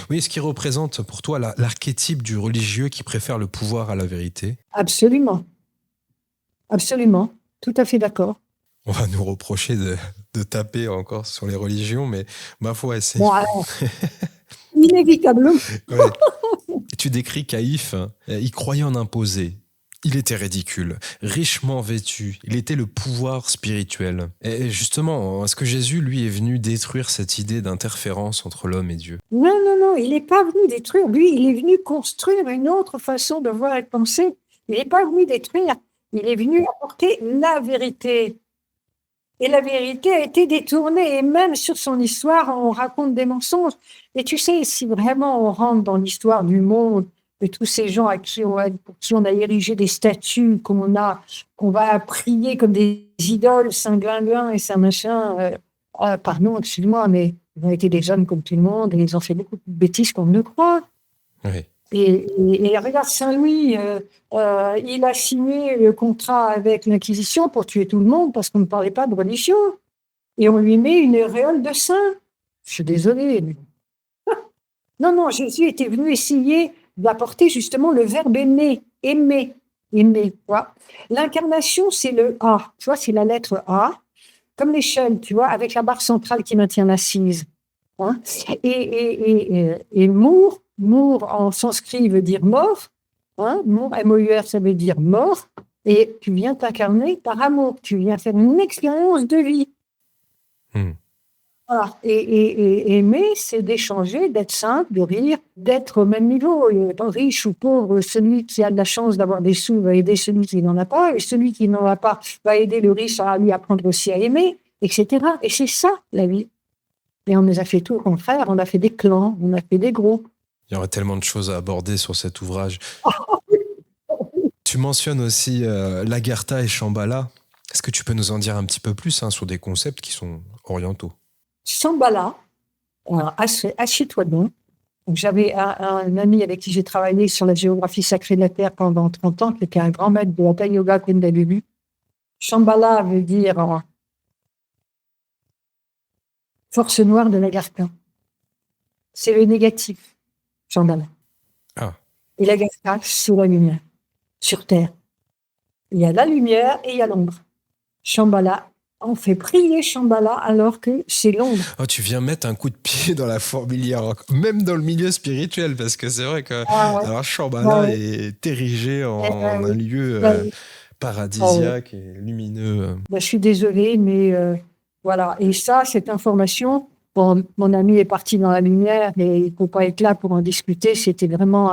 Oui, ce qui représente pour toi l'archétype du religieux qui préfère le pouvoir à la vérité. Absolument. Absolument. Tout à fait d'accord. On va nous reprocher de taper encore sur les religions, mais ma foi, c'est... Bon, alors, inévitablement. Ouais. Tu décris Caïphe, il croyait en imposer. Il était ridicule, richement vêtu. Il était le pouvoir spirituel. Et justement, est-ce que Jésus, lui, est venu détruire cette idée d'interférence entre l'homme et Dieu? Non, non, non, il n'est pas venu détruire. Lui, il est venu construire une autre façon de voir et de penser. Il n'est pas venu détruire. Il est venu apporter la vérité. Et la vérité a été détournée. Et même sur son histoire, on raconte des mensonges. Et tu sais, si vraiment on rentre dans l'histoire du monde, de tous ces gens pour qui on a érigé des statues, qu'on va prier comme des idoles, Saint-Glinglin et Saint-Machin, pardon, excuse-moi, mais ils ont été des hommes comme tout le monde et ils ont fait beaucoup de bêtises qu'on ne croit. Oui. Et regarde, Saint-Louis, il a signé le contrat avec l'Inquisition pour tuer tout le monde parce qu'on ne parlait pas de religion. Et on lui met une auréole de saint. Je suis désolée. Mais... Non, Jésus était venu essayer d'apporter justement le verbe aimer, aimer. Tu vois. L'incarnation, c'est le A, tu vois, c'est la lettre A, comme l'échelle, tu vois, avec la barre centrale qui maintient l'assise. Hein. Et mour en sanskrit veut dire mort, hein. Mour, M-O-U-R, ça veut dire mort, et tu viens t'incarner par amour, tu viens faire une expérience de vie. Voilà. Et aimer, c'est d'échanger, d'être simple, de rire, d'être au même niveau. Pas riche ou pauvre, celui qui a de la chance d'avoir des sous va aider celui qui n'en a pas, et celui qui n'en a pas va aider le riche à lui apprendre aussi à aimer, etc. Et c'est ça, la vie. Et on nous a fait tout au contraire, on a fait des clans, on a fait des groupes. Il y aurait tellement de choses à aborder sur cet ouvrage. Tu mentionnes aussi Lagertha et Shambhala. Est-ce que tu peux nous en dire un petit peu plus sur des concepts qui sont orientaux? Shambhala, assieds-toi donc. J'avais un ami avec qui j'ai travaillé sur la géographie sacrée de la Terre pendant 30 ans, qui était un grand maître de Hatha Yoga Kundalini. Shambhala veut dire force noire de Lagertha. C'est le négatif, Shambhala. Et Lagertha, sous la lumière, sur Terre. Il y a la lumière et il y a l'ombre. Shambhala, on fait prier Shambhala alors que c'est l'ombre. Oh, tu viens mettre un coup de pied dans la fourmilière, même dans le milieu spirituel, parce que c'est vrai que alors Shambhala est érigé en un lieu paradisiaque et lumineux. Je suis désolée, mais voilà. Et ça, cette information, bon, mon ami est parti dans la lumière et il ne faut pas être là pour en discuter. C'était vraiment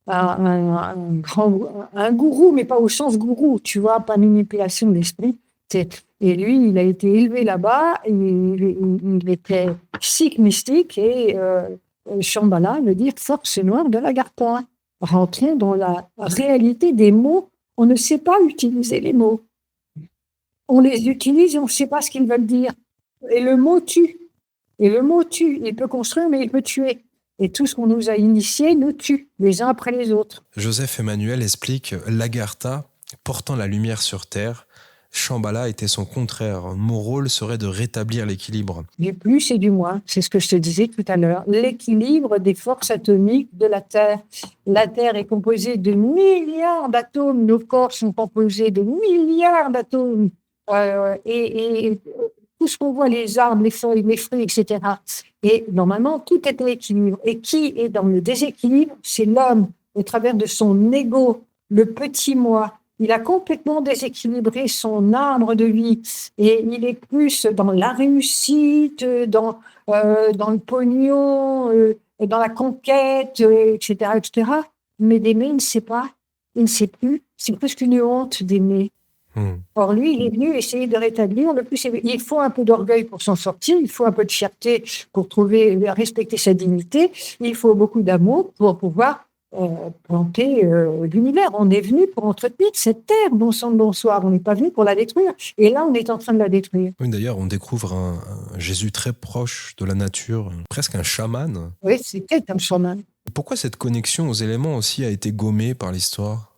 un gourou, mais pas au sens gourou, tu vois, pas manipulation de l'esprit. Et lui, il a été élevé là-bas, il était sikh mystique, et Shambhala veut dire force noire de l'Agartha. Rentrons dans la réalité des mots. On ne sait pas utiliser les mots. On les utilise et on ne sait pas ce qu'ils veulent dire. Et le mot tue. Et le mot tue. Il peut construire, mais il peut tuer. Et tout ce qu'on nous a initié nous tue, les uns après les autres. Joseph Emmanuel explique l'Agartha portant la lumière sur Terre. Shambhala était son contraire. Mon rôle serait de rétablir l'équilibre. Du plus et du moins, c'est ce que je te disais tout à l'heure. L'équilibre des forces atomiques de la Terre. La Terre est composée de milliards d'atomes. Nos corps sont composés de milliards d'atomes. Et tout ce qu'on voit, les arbres, les feuilles, les fruits, etc. Et normalement, tout est en équilibre. Et qui est dans le déséquilibre? C'est l'homme, au travers de son ego, le petit moi. Il a complètement déséquilibré son arbre de vie, et il est plus dans la réussite, dans le pognon, dans la conquête, etc., etc. Mais d'aimer, il ne sait pas, il ne sait plus. C'est presque une honte d'aimer. Or, lui, il est venu essayer de rétablir le plus. Il faut un peu d'orgueil pour s'en sortir, il faut un peu de fierté pour respecter sa dignité, il faut beaucoup d'amour pour pouvoir planter l'univers. On est venu pour entretenir cette terre, bon sang de bonsoir. On n'est pas venu pour la détruire. Et là, on est en train de la détruire. Oui, d'ailleurs, on découvre un Jésus très proche de la nature, presque un chaman. Oui, c'était un chaman. Pourquoi cette connexion aux éléments aussi a été gommée par l'histoire?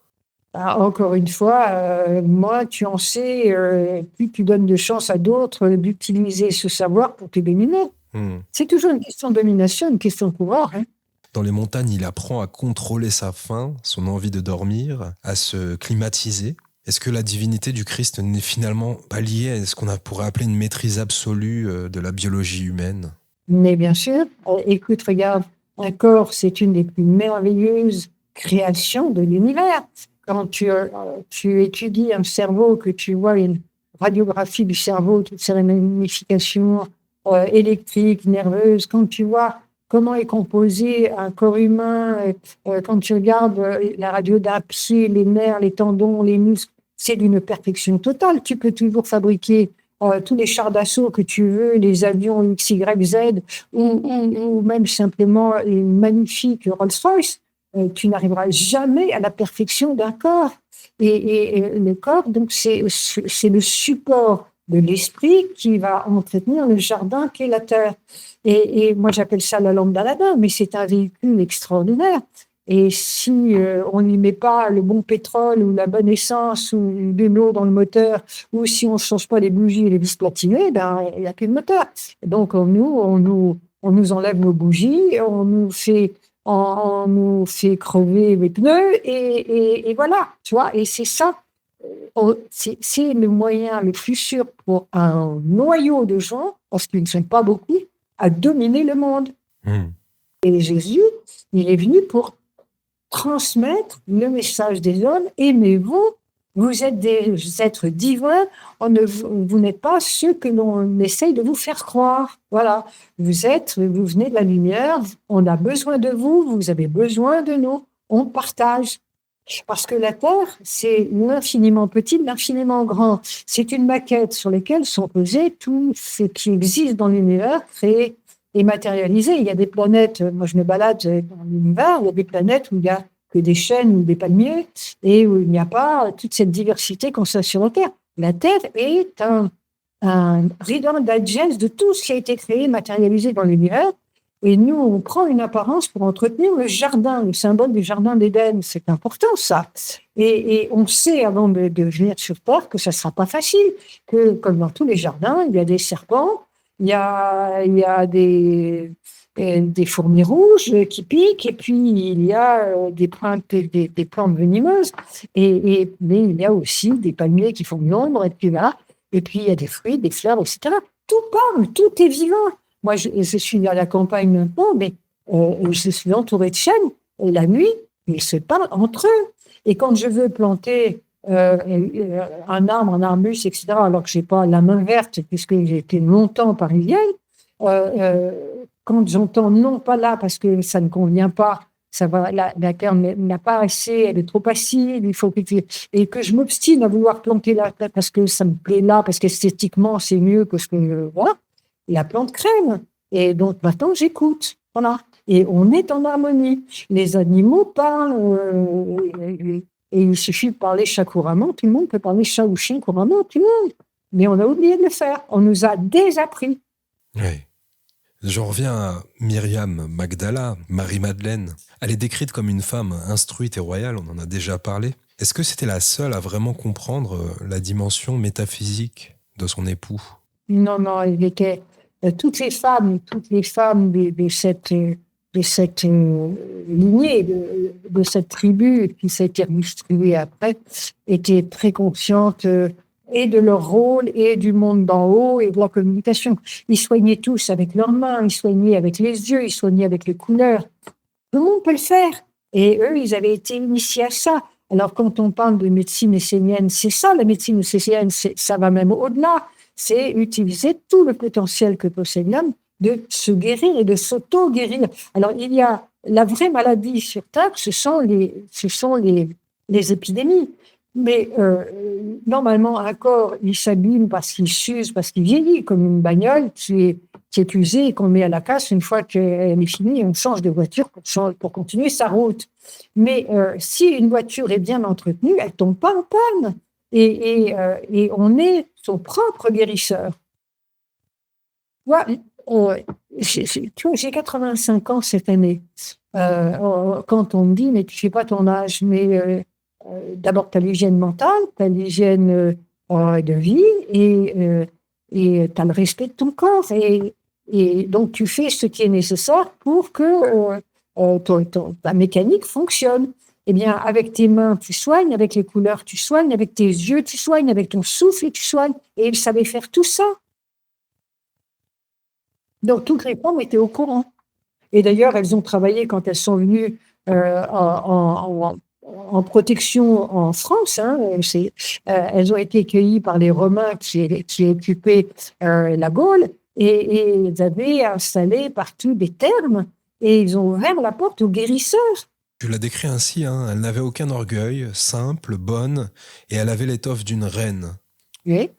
Encore une fois, moi, tu en sais, plus tu donnes de chance à d'autres d'utiliser ce savoir pour te dominer. C'est toujours une question de domination, une question de pouvoir. Hein. Dans les montagnes, il apprend à contrôler sa faim, son envie de dormir, à se climatiser. Est-ce que la divinité du Christ n'est finalement pas liée à ce qu'on pourrait appeler une maîtrise absolue de la biologie humaine? Mais bien sûr, écoute, regarde, un corps, c'est une des plus merveilleuses créations de l'univers. Quand tu étudies un cerveau, que tu vois une radiographie du cerveau, toutes ces ramifications électriques, nerveuses, quand tu vois comment est composé un corps humain, quand tu regardes la radio d'un pied, les nerfs, les tendons, les muscles, c'est d'une perfection totale. Tu peux toujours fabriquer tous les chars d'assaut que tu veux, les avions X, Y, Z, ou même simplement les magnifiques Rolls-Royce. Tu n'arriveras jamais à la perfection d'un corps. Et le corps, donc, c'est le support de l'esprit qui va entretenir le jardin qu'est la terre. Et moi, j'appelle ça la lampe d'Aladin, mais c'est un véhicule extraordinaire. Et si on n'y met pas le bon pétrole ou la bonne essence ou de l'eau dans le moteur, ou si on ne change pas les bougies et les vis platinées, ben, il n'y a plus de moteur. Donc, on nous enlève nos bougies, on nous fait crever les pneus, et voilà, tu vois. Et c'est ça, c'est le moyen le plus sûr pour un noyau de gens, parce qu'ils ne sont pas beaucoup, à dominer le monde. Et Jésus, il est venu pour transmettre le message des hommes. Aimez-vous, vous êtes des êtres divins, vous n'êtes pas ceux que l'on essaye de vous faire croire. Voilà, vous venez de la lumière, on a besoin de vous, vous avez besoin de nous, on partage. Parce que la Terre, c'est l'infiniment petit, l'infiniment grand. C'est une maquette sur laquelle sont posés tout ce qui existe dans l'univers, créé et matérialisé. Il y a des planètes, moi je me balade dans l'univers, il y a des planètes où il n'y a que des chênes ou des palmiers, et où il n'y a pas toute cette diversité qu'on sait sur la Terre. La Terre est un Reader Digest de tout ce qui a été créé, matérialisé dans l'univers. Et nous, on prend une apparence pour entretenir le jardin, le symbole du jardin d'Éden. C'est important, ça. Et on sait, avant de venir sur Terre, que ça ne sera pas facile, que, comme dans tous les jardins, il y a des serpents, il y a des fourmis rouges qui piquent, et puis il y a des plantes venimeuses, mais il y a aussi des palmiers qui font de l'ombre, et puis là, et puis il y a des fruits, des fleurs, etc. Tout parle, tout est vivant. Moi, je suis à la campagne maintenant, mais je suis entourée de chênes, et la nuit, ils se parlent entre eux. Et quand je veux planter un arbre, un arbuste, etc., alors que je n'ai pas la main verte, puisque j'ai été longtemps parisienne, quand j'entends non pas là parce que ça ne convient pas, Ça va, la terre n'a pas assez, elle est trop acide, il faut et que je m'obstine à vouloir planter là, parce que ça me plaît là, parce qu'esthétiquement, c'est mieux que ce que, voilà. La plante crème. Et donc, maintenant, j'écoute. Voilà. Et on est en harmonie. Les animaux parlent, et il suffit de parler chat couramment. Tout le monde peut parler chat ou chien couramment, tout le monde. Mais on a oublié de le faire. On nous a désappris. Oui. J'en reviens à Myriam Magdala, Marie-Madeleine. Elle est décrite comme une femme instruite et royale, on en a déjà parlé. Est-ce que c'était la seule à vraiment comprendre la dimension métaphysique de son époux? Non, non, il était toutes les femmes de cette lignée, de cette tribu qui s'est distribuée après, étaient très conscientes et de leur rôle et du monde d'en haut et de leur communication. Ils soignaient tous avec leurs mains, ils soignaient avec les yeux, ils soignaient avec les couleurs. Tout le monde peut le faire. Et eux, ils avaient été initiés à ça. Alors, quand on parle de médecine essénienne, c'est ça, la médecine essénienne, ça va même au-delà. C'est utiliser tout le potentiel que possède l'homme de se guérir et de s'auto-guérir. Alors, il y a la vraie maladie sur Terre, ce sont les épidémies. Mais normalement, un corps, il s'abîme parce qu'il s'use, parce qu'il vieillit, comme une bagnole qui est usée et qu'on met à la casse. Une fois qu'elle est finie, on change de voiture pour continuer sa route. Mais si une voiture est bien entretenue, elle ne tombe pas en panne. Et on est son propre guérisseur. Moi, tu vois, j'ai 85 ans cette année. Quand on me dit, mais tu ne sais pas ton âge, mais d'abord, tu as l'hygiène mentale, tu as l'hygiène de vie et tu as le respect de ton corps. Et donc, tu fais ce qui est nécessaire pour que ta mécanique fonctionne. Eh bien, avec tes mains, tu soignes, avec les couleurs, tu soignes, avec tes yeux, tu soignes, avec ton souffle, tu soignes. Et ils savaient faire tout ça. Donc, toutes les femmes étaient au courant. Et d'ailleurs, elles ont travaillé quand elles sont venues en protection en France. Hein, elles ont été accueillies par les Romains qui occupaient la Gaule et ils avaient installé partout des thermes et ils ont ouvert la porte aux guérisseurs. Tu l'as décrit ainsi, hein, elle n'avait aucun orgueil, simple, bonne, et elle avait l'étoffe d'une reine. Oui.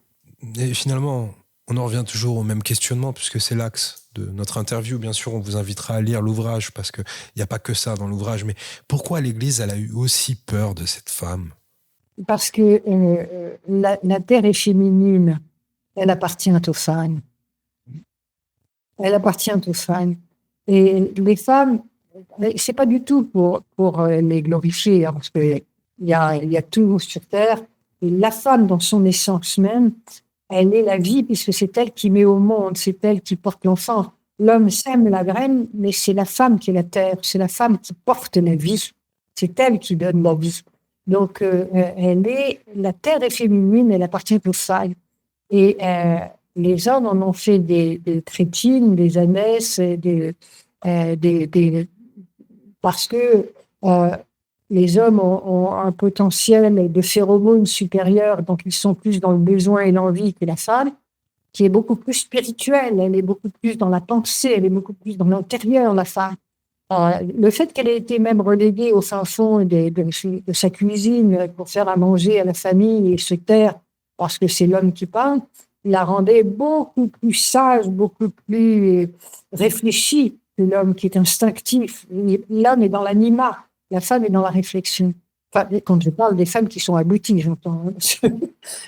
Et finalement, on en revient toujours au même questionnement, puisque c'est l'axe de notre interview. Bien sûr, on vous invitera à lire l'ouvrage, parce qu'il n'y a pas que ça dans l'ouvrage. Mais pourquoi l'Église, elle a eu aussi peur de cette femme? Parce que la terre est féminine, elle appartient aux femmes. Elle appartient aux femmes. Et les femmes, c'est pas du tout pour les glorifier, hein, parce qu'il y a tout sur terre. Et la femme, dans son essence même, elle est la vie, puisque c'est elle qui met au monde, c'est elle qui porte l'enfant. L'homme sème la graine, mais c'est la femme qui est la terre, c'est la femme qui porte la vie. C'est elle qui donne la vie. Donc, la terre est féminine, elle appartient aux femmes. Et les hommes en ont fait des crétines, des ânesses, parce que les hommes ont un potentiel de phéromones supérieur, donc ils sont plus dans le besoin et l'envie que la femme, qui est beaucoup plus spirituelle, elle est beaucoup plus dans la pensée, elle est beaucoup plus dans l'intérieur, la femme. Le fait qu'elle ait été même reléguée au fin fond de sa cuisine pour faire à manger à la famille et se taire parce que c'est l'homme qui parle, la rendait beaucoup plus sage, beaucoup plus réfléchie que l'homme qui est instinctif. L'homme est dans l'anima, la femme est dans la réflexion. Enfin, quand je parle des femmes qui sont abouties, j'entends.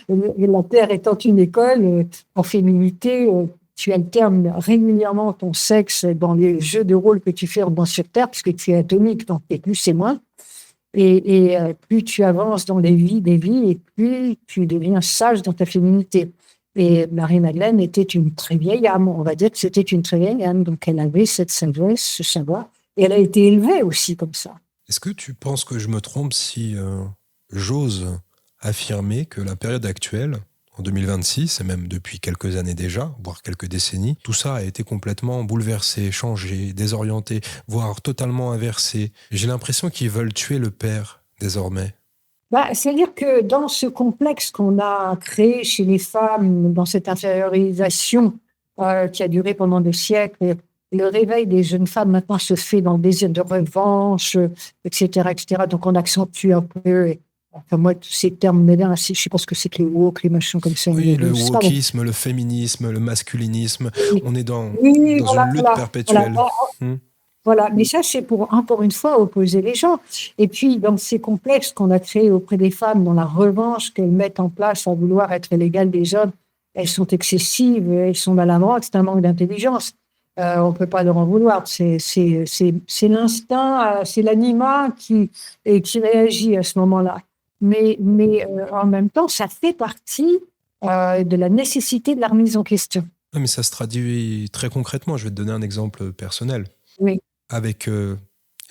La Terre étant une école, en féminité, tu alternes régulièrement ton sexe dans les jeux de rôle que tu fais dans sur Terre, puisque tu es atomique, donc t'es plus et moins. Et plus tu avances dans les vies des vies, et plus tu deviens sage dans ta féminité. Et Marie-Madeleine était une très vieille âme, on va dire que c'était une très vieille âme, donc elle avait cette sagesse, ce savoir, et elle a été élevée aussi comme ça. Est-ce que tu penses que je me trompe si j'ose affirmer que la période actuelle, en 2026, et même depuis quelques années déjà, voire quelques décennies, tout ça a été complètement bouleversé, changé, désorienté, voire totalement inversé. J'ai l'impression qu'ils veulent tuer le père, désormais. C'est-à-dire que dans ce complexe qu'on a créé chez les femmes, dans cette infériorisation qui a duré pendant des siècles, le réveil des jeunes femmes maintenant se fait dans le désir de revanche, etc., etc. Donc on accentue un peu. Enfin, moi, tous ces termes, mais là, je pense que c'est que les woke, les machins comme ça. Oui, le C'est pas bon. wokisme, le féminisme, le masculinisme, Oui, on est dans, oui, dans voilà, une lutte voilà, voilà. perpétuelle. Hmm. Voilà, mais ça, c'est pour, encore une fois, opposer les gens. Et puis, dans ces complexes qu'on a créés auprès des femmes, dans la revanche qu'elles mettent en place à vouloir être l'égale des hommes, elles sont excessives, elles sont maladroites, c'est un manque d'intelligence. On ne peut pas leur en vouloir. C'est l'instinct, c'est l'anima qui réagit à ce moment-là. Mais en même temps, ça fait partie de la nécessité de la remise en question. Ouais, mais ça se traduit très concrètement. Je vais te donner un exemple personnel. Oui. Avec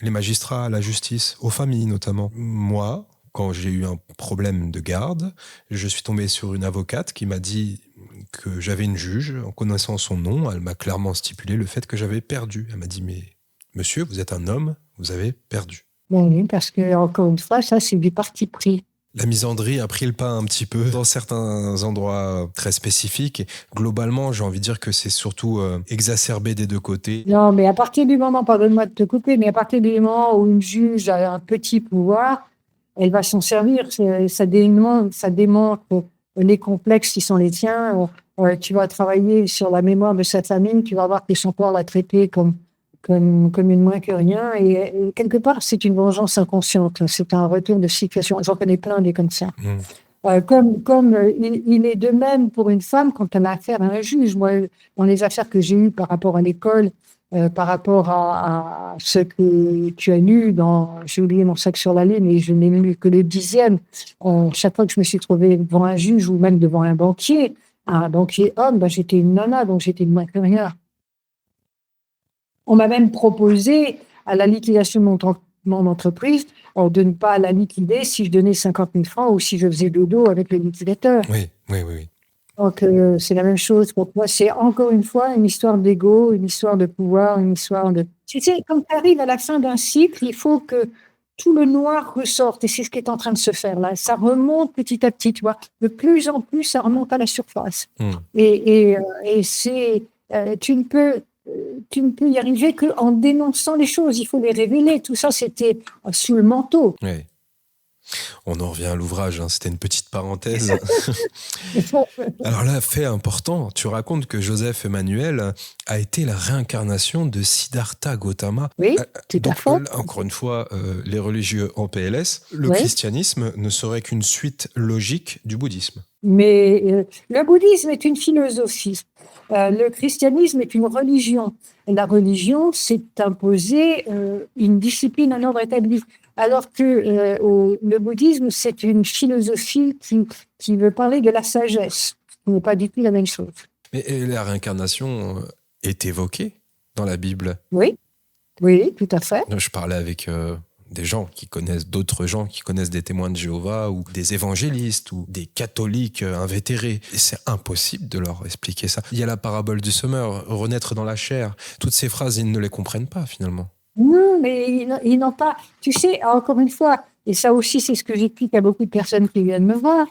les magistrats, la justice, aux familles notamment. Moi, quand j'ai eu un problème de garde, je suis tombé sur une avocate qui m'a dit que j'avais une juge. En connaissant son nom, elle m'a clairement stipulé le fait que j'avais perdu. Elle m'a dit, mais monsieur, vous êtes un homme, vous avez perdu. Oui, parce que, encore une fois, ça, c'est du parti pris. La misandrie a pris le pas un petit peu dans certains endroits très spécifiques. Et globalement, j'ai envie de dire que c'est surtout exacerbé des deux côtés. Non, mais à partir du moment, pardonne-moi de te couper, mais à partir du moment où une juge a un petit pouvoir, elle va s'en servir. Ça démontre les complexes qui sont les tiens. Tu vas travailler sur la mémoire de cette famille, tu vas voir que son corps l'a traité comme une moins que rien. Et quelque part, c'est une vengeance inconsciente. C'est un retour de situation. J'en connais plein des comme ça. Il est de même pour une femme quand elle a affaire à un juge. Moi, dans les affaires que j'ai eues par rapport à l'école, par rapport à ce que tu as lu dans J'ai oublié mon sac sur la ligne et je n'ai lu que le 10e. Chaque fois que je me suis trouvée devant un juge ou même devant un banquier homme, ben, j'étais une nana, donc j'étais moins que rien. On m'a même proposé, à la liquidation de mon entreprise, de ne pas la liquider si je donnais 50 000 francs ou si je faisais dodo avec le liquidateur. Oui, oui, oui, oui. Donc, c'est la même chose pour moi. C'est encore une fois une histoire d'ego, une histoire de pouvoir, une histoire de... Tu sais, quand tu arrives à la fin d'un cycle, il faut que tout le noir ressorte. Et c'est ce qui est en train de se faire là. Ça remonte petit à petit, tu vois. De plus en plus, ça remonte à la surface. Et c'est... tu ne peux y arriver qu'en dénonçant les choses. Il faut les révéler. Tout ça, c'était sous le manteau. Oui. On en revient à l'ouvrage, hein. C'était une petite parenthèse. Alors là, fait important, tu racontes que Joseph Emmanuel a été la réincarnation de Siddhartha Gautama. Oui, tout à fait. Encore une fois, les religieux en PLS, le christianisme ne serait qu'une suite logique du bouddhisme. Mais le bouddhisme est une philosophie. Le christianisme est une religion. Et la religion, c'est imposer une discipline, un ordre établi. Alors que le bouddhisme, c'est une philosophie qui veut parler de la sagesse. Ce n'est pas du tout la même chose. Mais la réincarnation est évoquée dans la Bible. Oui, oui, tout à fait. Je parlais avec des gens qui connaissent, d'autres gens qui connaissent des témoins de Jéhovah ou des évangélistes ou des catholiques invétérés. Et c'est impossible de leur expliquer ça. Il y a la parabole du semeur, renaître dans la chair. Toutes ces phrases, ils ne les comprennent pas finalement. Non, mais ils n'ont pas... Tu sais, encore une fois, et ça aussi, c'est ce que j'explique à beaucoup de personnes qui viennent me voir,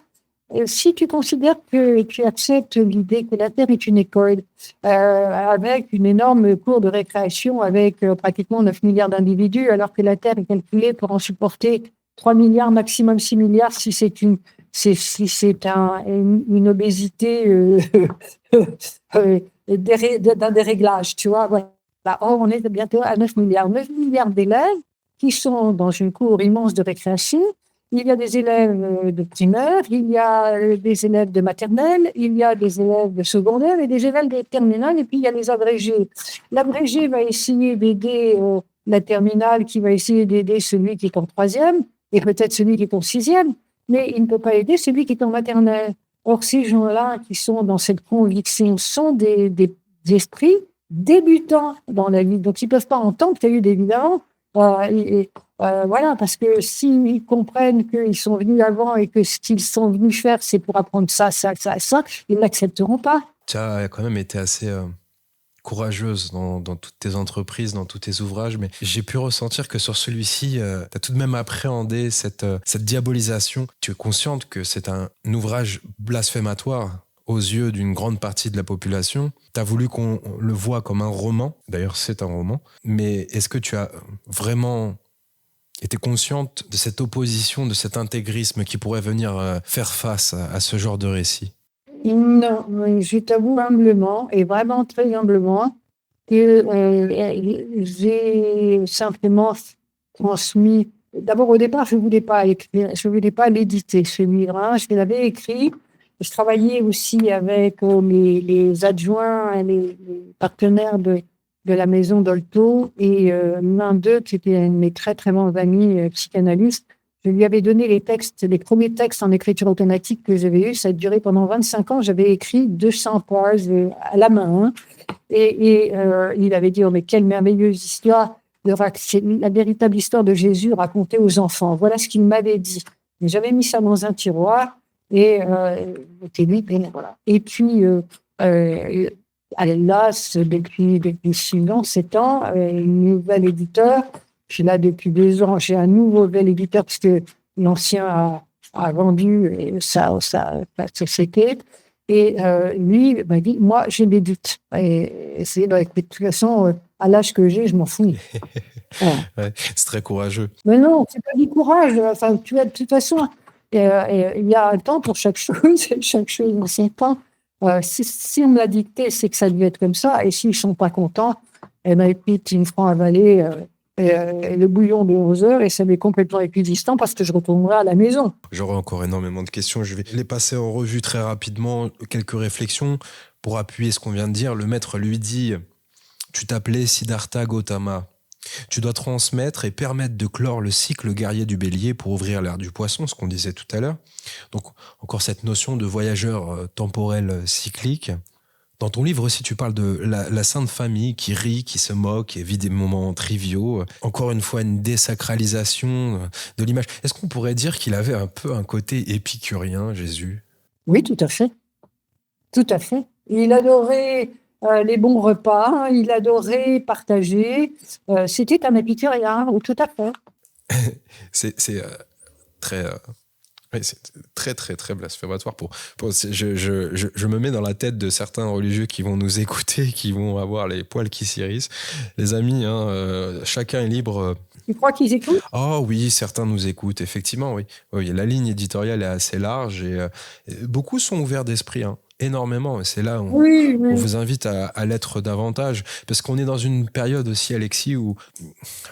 si tu considères que tu acceptes l'idée que la Terre est une école, avec une énorme cour de récréation, avec pratiquement 9 milliards d'individus, alors que la Terre est calculée pour en supporter 3 milliards, maximum 6 milliards, si c'est une obésité d'un déréglage, tu vois, voilà. Or, on est bientôt à 9 milliards. 9 milliards d'élèves qui sont dans une cour immense de récréation. Il y a des élèves de primaire, il y a des élèves de maternelle, il y a des élèves de secondaire et des élèves de terminale, et puis il y a les agrégés. L'agrégé va essayer d'aider la terminale, qui va essayer d'aider celui qui est en troisième, et peut-être celui qui est en sixième, mais il ne peut pas aider celui qui est en maternelle. Or, ces gens-là qui sont dans cette conviction sont des esprits débutants dans la vie, donc ils ne peuvent pas entendre qu'il y a eu des évidemment. Voilà, parce que s'ils comprennent qu'ils sont venus avant et que ce qu'ils sont venus faire, c'est pour apprendre ça, ils ne l'accepteront pas. Tu as quand même été assez courageuse dans toutes tes entreprises, dans tous tes ouvrages, mais j'ai pu ressentir que sur celui-ci, tu as tout de même appréhendé cette diabolisation. Tu es consciente que c'est un ouvrage blasphématoire aux yeux d'une grande partie de la population. Tu as voulu qu'on le voie comme un roman. D'ailleurs, c'est un roman. Mais est-ce que tu as vraiment été consciente de cette opposition, de cet intégrisme qui pourrait venir faire face à ce genre de récit? Non, oui, je t'avoue humblement, et vraiment très humblement, que j'ai simplement transmis. D'abord, au départ, je voulais pas écrire, je voulais pas l'éditer, ce livre, hein. Je l'avais écrit. Je travaillais aussi avec les adjoints et les partenaires de la maison Dolto, et l'un d'eux, qui était un de mes très très bons amis psychanalystes, je lui avais donné les textes, les premiers textes en écriture automatique que j'avais eus. Ça a duré pendant 25 ans. J'avais écrit 200 pages à la main, hein. Et il avait dit, oh, mais quelle merveilleuse histoire, c'est la véritable histoire de Jésus racontée aux enfants. Voilà ce qu'il m'avait dit. Mais j'avais mis ça dans un tiroir, et voilà. Et puis, hélas, depuis 6 ans, 7 ans, un nouvel éditeur. Je suis là depuis 2 ans. J'ai un nouvel éditeur parce que l'ancien a vendu sa société. Et lui m'a dit, moi, j'ai des doutes. Et c'est de toute façon, à l'âge que j'ai, je m'en fous. Voilà. Ouais, c'est très courageux. Mais non, c'est pas du courage. Enfin, tu vois, de toute façon, il y a un temps pour chaque chose. Chaque chose dans son temps. Si on me l'a dicté, c'est que ça devait être comme ça. Et s'ils sont pas contents, eh ben, écoute, ils me feront avaler le bouillon de 11 heures, et ça m'est complètement équidistant parce que je retournerai à la maison. J'aurai encore énormément de questions. Je vais les passer en revue très rapidement. Quelques réflexions pour appuyer ce qu'on vient de dire. Le maître lui dit « Tu t'appelais Siddhartha Gautama. Tu dois transmettre et permettre de clore le cycle guerrier du bélier pour ouvrir l'ère du poisson », ce qu'on disait tout à l'heure. Donc, encore cette notion de voyageur temporel cyclique. Dans ton livre aussi, tu parles de la Sainte Famille qui rit, qui se moque, qui vit des moments triviaux. Encore une fois, une désacralisation de l'image. Est-ce qu'on pourrait dire qu'il avait un peu un côté épicurien, Jésus? Oui, tout à fait. Tout à fait. Il adorait les bons repas, il adorait partager. C'était un épicurien, tout à fait. C'est très... oui, c'est très, très, très blasphématoire. Je me mets dans la tête de certains religieux qui vont nous écouter, qui vont avoir les poils qui s'hérissent. Les amis, hein, chacun est libre. Tu crois qu'ils écoutent? Oh oui, certains nous écoutent, effectivement, oui. Oui, la ligne éditoriale est assez large et beaucoup sont ouverts d'esprit, hein, énormément. Et c'est là où Oui, on oui. vous invite à l'être davantage. Parce qu'on est dans une période aussi, Alexis, où...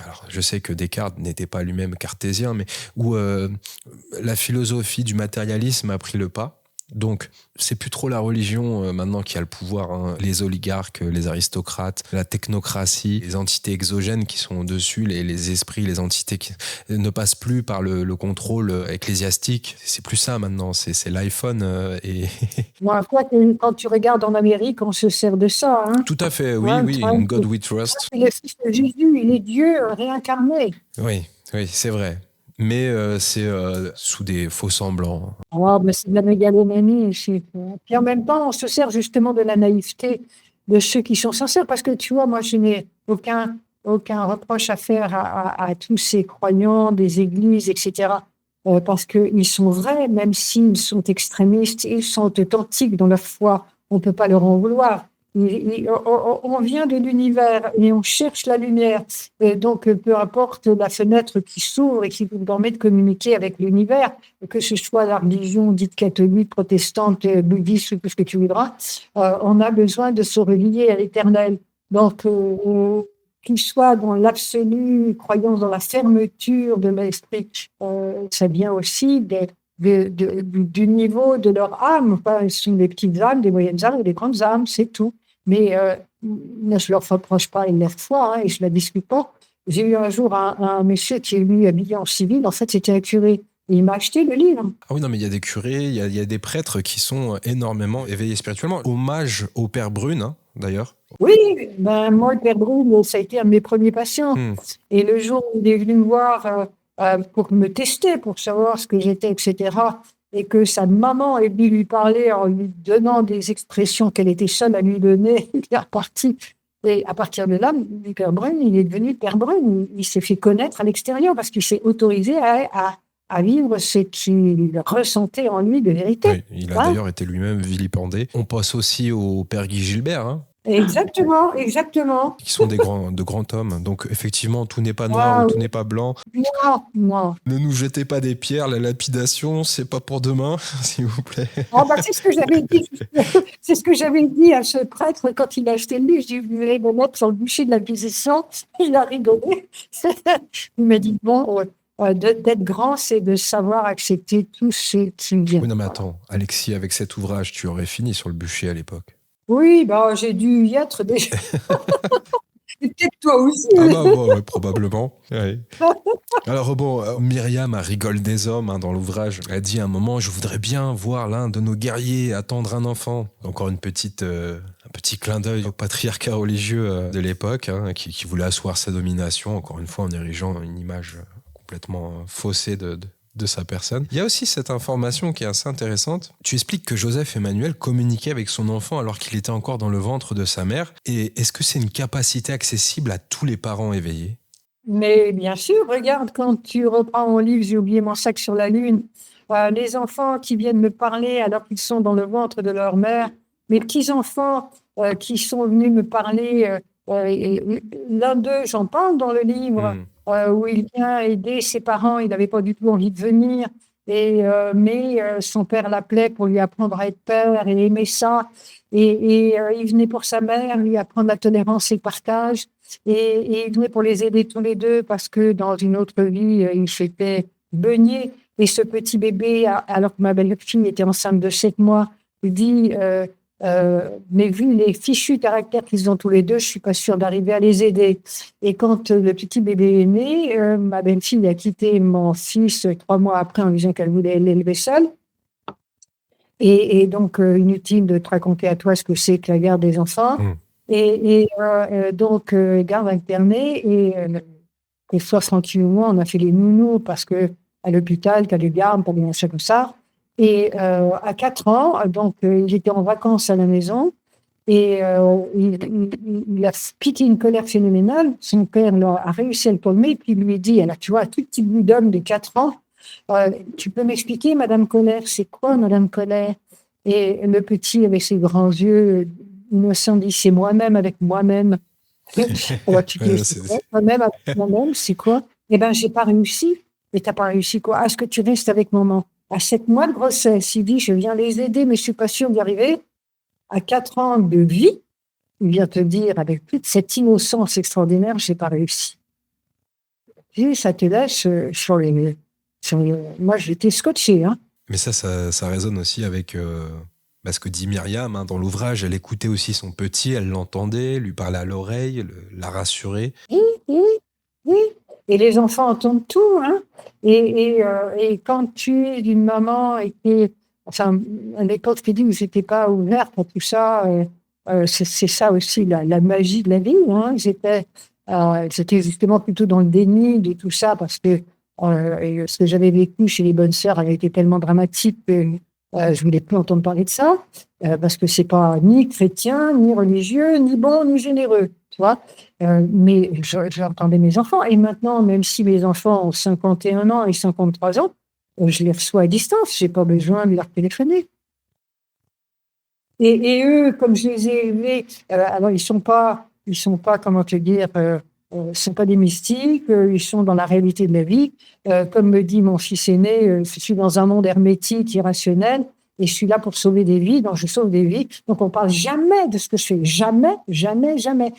Alors, je sais que Descartes n'était pas lui-même cartésien, mais où la philosophie du matérialisme a pris le pas. Donc, c'est plus trop la religion maintenant qui a le pouvoir, hein. Les oligarques, les aristocrates, la technocratie, les entités exogènes qui sont au-dessus, les esprits, les entités qui ne passent plus par le contrôle ecclésiastique. C'est plus ça maintenant, c'est l'iPhone et... Moi, quand tu regardes en Amérique, on se sert de ça, hein. Tout à fait, oui, Ouais, oui, in God we trust. le fils de Jésus, il est Dieu réincarné. Oui, oui, c'est vrai. Mais c'est sous des faux semblants. Oh, mais c'est de la mégalomanie. Puis en même temps, on se sert justement de la naïveté de ceux qui sont sincères. Parce que tu vois, moi, je n'ai aucun reproche à faire à tous ces croyants des églises, etc. Parce qu'ils sont vrais, même s'ils sont extrémistes, ils sont authentiques dans leur foi. On ne peut pas leur en vouloir. On vient de l'univers et on cherche la lumière. Et donc, peu importe la fenêtre qui s'ouvre et qui vous permet de communiquer avec l'univers, que ce soit la religion dite catholique, protestante, bouddhiste, ou tout ce que tu voudras, on a besoin de se relier à l'éternel. Donc, qu'il soit dans l'absolue croyance, dans la fermeture de l'esprit, ça vient aussi du niveau de leur âme. Enfin, ce sont des petites âmes, des moyennes âmes et des grandes âmes, c'est tout. Mais je leur reproche pas leur foi, hein, et je la discute pas. J'ai eu un jour un monsieur qui est venu habillé en civil. En fait, c'était un curé. Et il m'a acheté le livre. Ah oui, non, mais il y a des curés, il y a des prêtres qui sont énormément éveillés spirituellement. Hommage au Père Brune, hein, d'ailleurs. Oui, ben moi, le Père Brune, ça a été un de mes premiers patients. Et le jour où il est venu me voir pour me tester, pour savoir ce que j'étais, etc., et que sa maman est venue lui parler en lui donnant des expressions qu'elle était seule à lui donner, il est reparti. Et à partir de là, le Père Brune, il est devenu Père Brune. Il s'est fait connaître à l'extérieur parce qu'il s'est autorisé à à vivre ce qu'il ressentait en lui de vérité. Oui, il a Hein. d'ailleurs été lui-même vilipendé. On passe aussi au père Guy Gilbert, hein, Exactement, exactement. qui sont de grands hommes. Donc effectivement, tout n'est pas noir ou Waouh, tout n'est pas blanc. moi. Ne nous jetez pas des pierres, la lapidation, c'est pas pour demain, s'il vous plaît. Oh, bah, c'est ce que j'avais dit. C'est ce que j'avais dit à ce prêtre quand il a acheté le livre. J'ai dit, vous allez me mettre sur le bûcher de l'Inquisition. Il a rigolé. Il m'a dit, bon, d'être grand, c'est de savoir accepter tout ce qui vient. Oui, non, mais attends, Alexis, avec cet ouvrage, tu aurais fini sur le bûcher à l'époque. Oui, bah, j'ai dû y être déjà. Et peut-être toi aussi. Ah bah ouais, probablement. Ouais. Alors bon, Myriam rigole des hommes dans l'ouvrage. Elle dit à un moment, je voudrais bien voir l'un de nos guerriers attendre un enfant. Encore un petit clin d'œil au patriarcat religieux de l'époque, hein, qui voulait asseoir sa domination, encore une fois en érigeant une image complètement faussée de sa personne. Il y a aussi cette information qui est assez intéressante. Tu expliques que Joseph Emmanuel communiquait avec son enfant alors qu'il était encore dans le ventre de sa mère. Et est-ce que c'est une capacité accessible à tous les parents éveillés ? Mais bien sûr, regarde, quand tu reprends mon livre, j'ai oublié mon sac sur la lune, les enfants qui viennent me parler alors qu'ils sont dans le ventre de leur mère, mes petits-enfants qui sont venus me parler, l'un d'eux, j'en parle dans le livre, où il vient aider ses parents, il n'avait pas du tout envie de venir, mais son père l'appelait pour lui apprendre à être père, et il aimait ça, et il venait pour sa mère, lui apprendre la tolérance et le partage. Et il venait pour les aider tous les deux parce que dans une autre vie, il s'était beugné. Et ce petit bébé, alors que ma belle-fille était enceinte de 7 mois, il dit mais vu les fichus caractères qu'ils ont tous les deux, je suis pas sûre d'arriver à les aider. Et quand le petit bébé est né, ma belle-fille a quitté mon fils 3 mois après en disant qu'elle voulait l'élever seule. Et donc, inutile de te raconter à toi ce que c'est que la garde des enfants. Donc, garde alternée. Et soit tranquillement, on a fait les nounous parce que à l'hôpital, tu as des gardes, tu as des machins comme ça. Et à 4 ans, donc, il était en vacances à la maison. Et il a piqué une colère phénoménale. Son père a réussi à le calmer. Puis il lui dit, alors, tu vois, un tout petit bout d'homme de 4 ans, tu peux m'expliquer, Madame Colère, c'est quoi, Madame Colère? Et le petit, avec ses grands yeux innocents, dit, c'est moi-même avec moi-même. Tu dis, c'est quoi, moi-même avec moi-même, c'est quoi? Eh bien, j'ai pas réussi. Et t'as pas réussi quoi? Est-ce que tu restes avec maman? À 7 mois de grossesse, il dit, je viens les aider, mais je suis pas sûre d'y arriver. À 4 ans de vie, il vient te dire, avec toute cette innocence extraordinaire, j'ai pas réussi. Et ça te laisse sur les... Moi, j'étais scotché. Hein. Mais ça résonne aussi avec ce que dit Myriam dans l'ouvrage. Elle écoutait aussi son petit, elle l'entendait, lui parlait à l'oreille, la rassurait. Oui. Et les enfants entendent tout. Hein. Et quand tu es d'une maman et que, enfin, à l'époque, tu dis que j'étais pas ouverte à tout ça, c'est ça aussi la magie de la vie. Hein. J'étais justement plutôt dans le déni de tout ça parce que ce que j'avais vécu chez les bonnes sœurs avait été tellement dramatique que je voulais plus entendre parler de ça parce que c'est pas ni chrétien, ni religieux, ni bon, ni généreux, tu vois. Mais j'entendais mes enfants et maintenant, même si mes enfants ont 51 ans et 53 ans, je les reçois à distance. J'ai pas besoin de leur téléphoner. Et eux, comme je les ai élevés, alors ils sont pas, comment te dire, sont pas des mystiques, ils sont dans la réalité de la vie. Comme me dit mon fils aîné, je suis dans un monde hermétique, irrationnel, et je suis là pour sauver des vies, donc je sauve des vies. Donc on parle jamais de ce que je fais, jamais, jamais, jamais.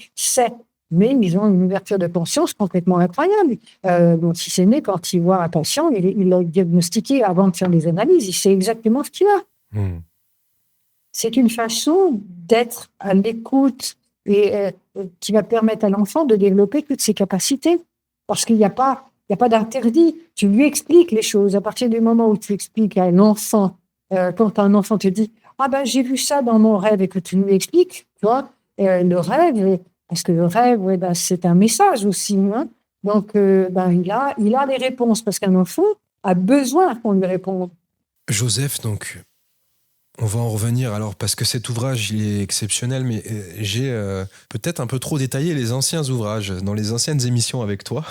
Mais ils ont une ouverture de conscience complètement incroyable. Mon fils aîné, quand il voit un patient, il l'a diagnostiqué avant de faire des analyses, il sait exactement ce qu'il a. C'est une façon d'être à l'écoute et qui va permettre à l'enfant de développer toutes ses capacités. Parce qu'il n'y a pas d'interdit. Tu lui expliques les choses. À partir du moment où tu expliques à un enfant, quand un enfant te dit « Ah ben, j'ai vu ça dans mon rêve » et que tu lui expliques, tu vois, le rêve, parce que le rêve, c'est un message aussi. Hein. Donc, il a les réponses parce qu'un enfant a besoin qu'on lui réponde. Joseph, donc, On va en revenir alors parce que cet ouvrage il est exceptionnel, mais j'ai peut-être un peu trop détaillé les anciens ouvrages dans les anciennes émissions avec toi.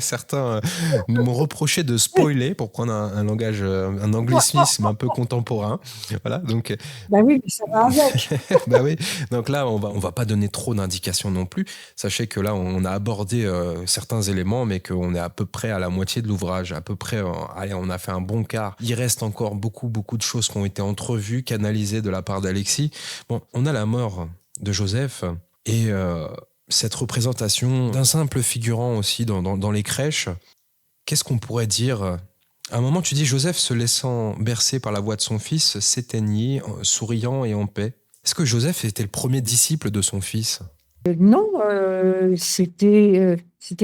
Certains m'ont reproché de spoiler pour prendre un langage, un anglicisme un peu contemporain. Voilà, donc Ben oui, mais ça va avec. bah oui. Donc là on va pas donner trop d'indications non plus. Sachez que là on a abordé certains éléments, mais qu'on est à peu près à la moitié de l'ouvrage, à peu près. Allez, on a fait un bon quart. Il reste encore beaucoup de choses qui ont été entrevues, canalisées de la part d'Alexis. Bon, on a la mort de Joseph et cette représentation d'un simple figurant aussi dans les crèches. Qu'est-ce qu'on pourrait dire? À un moment, tu dis Joseph, se laissant bercer par la voix de son fils, s'éteignit, souriant et en paix. Est-ce que Joseph était le premier disciple de son fils? Non, c'était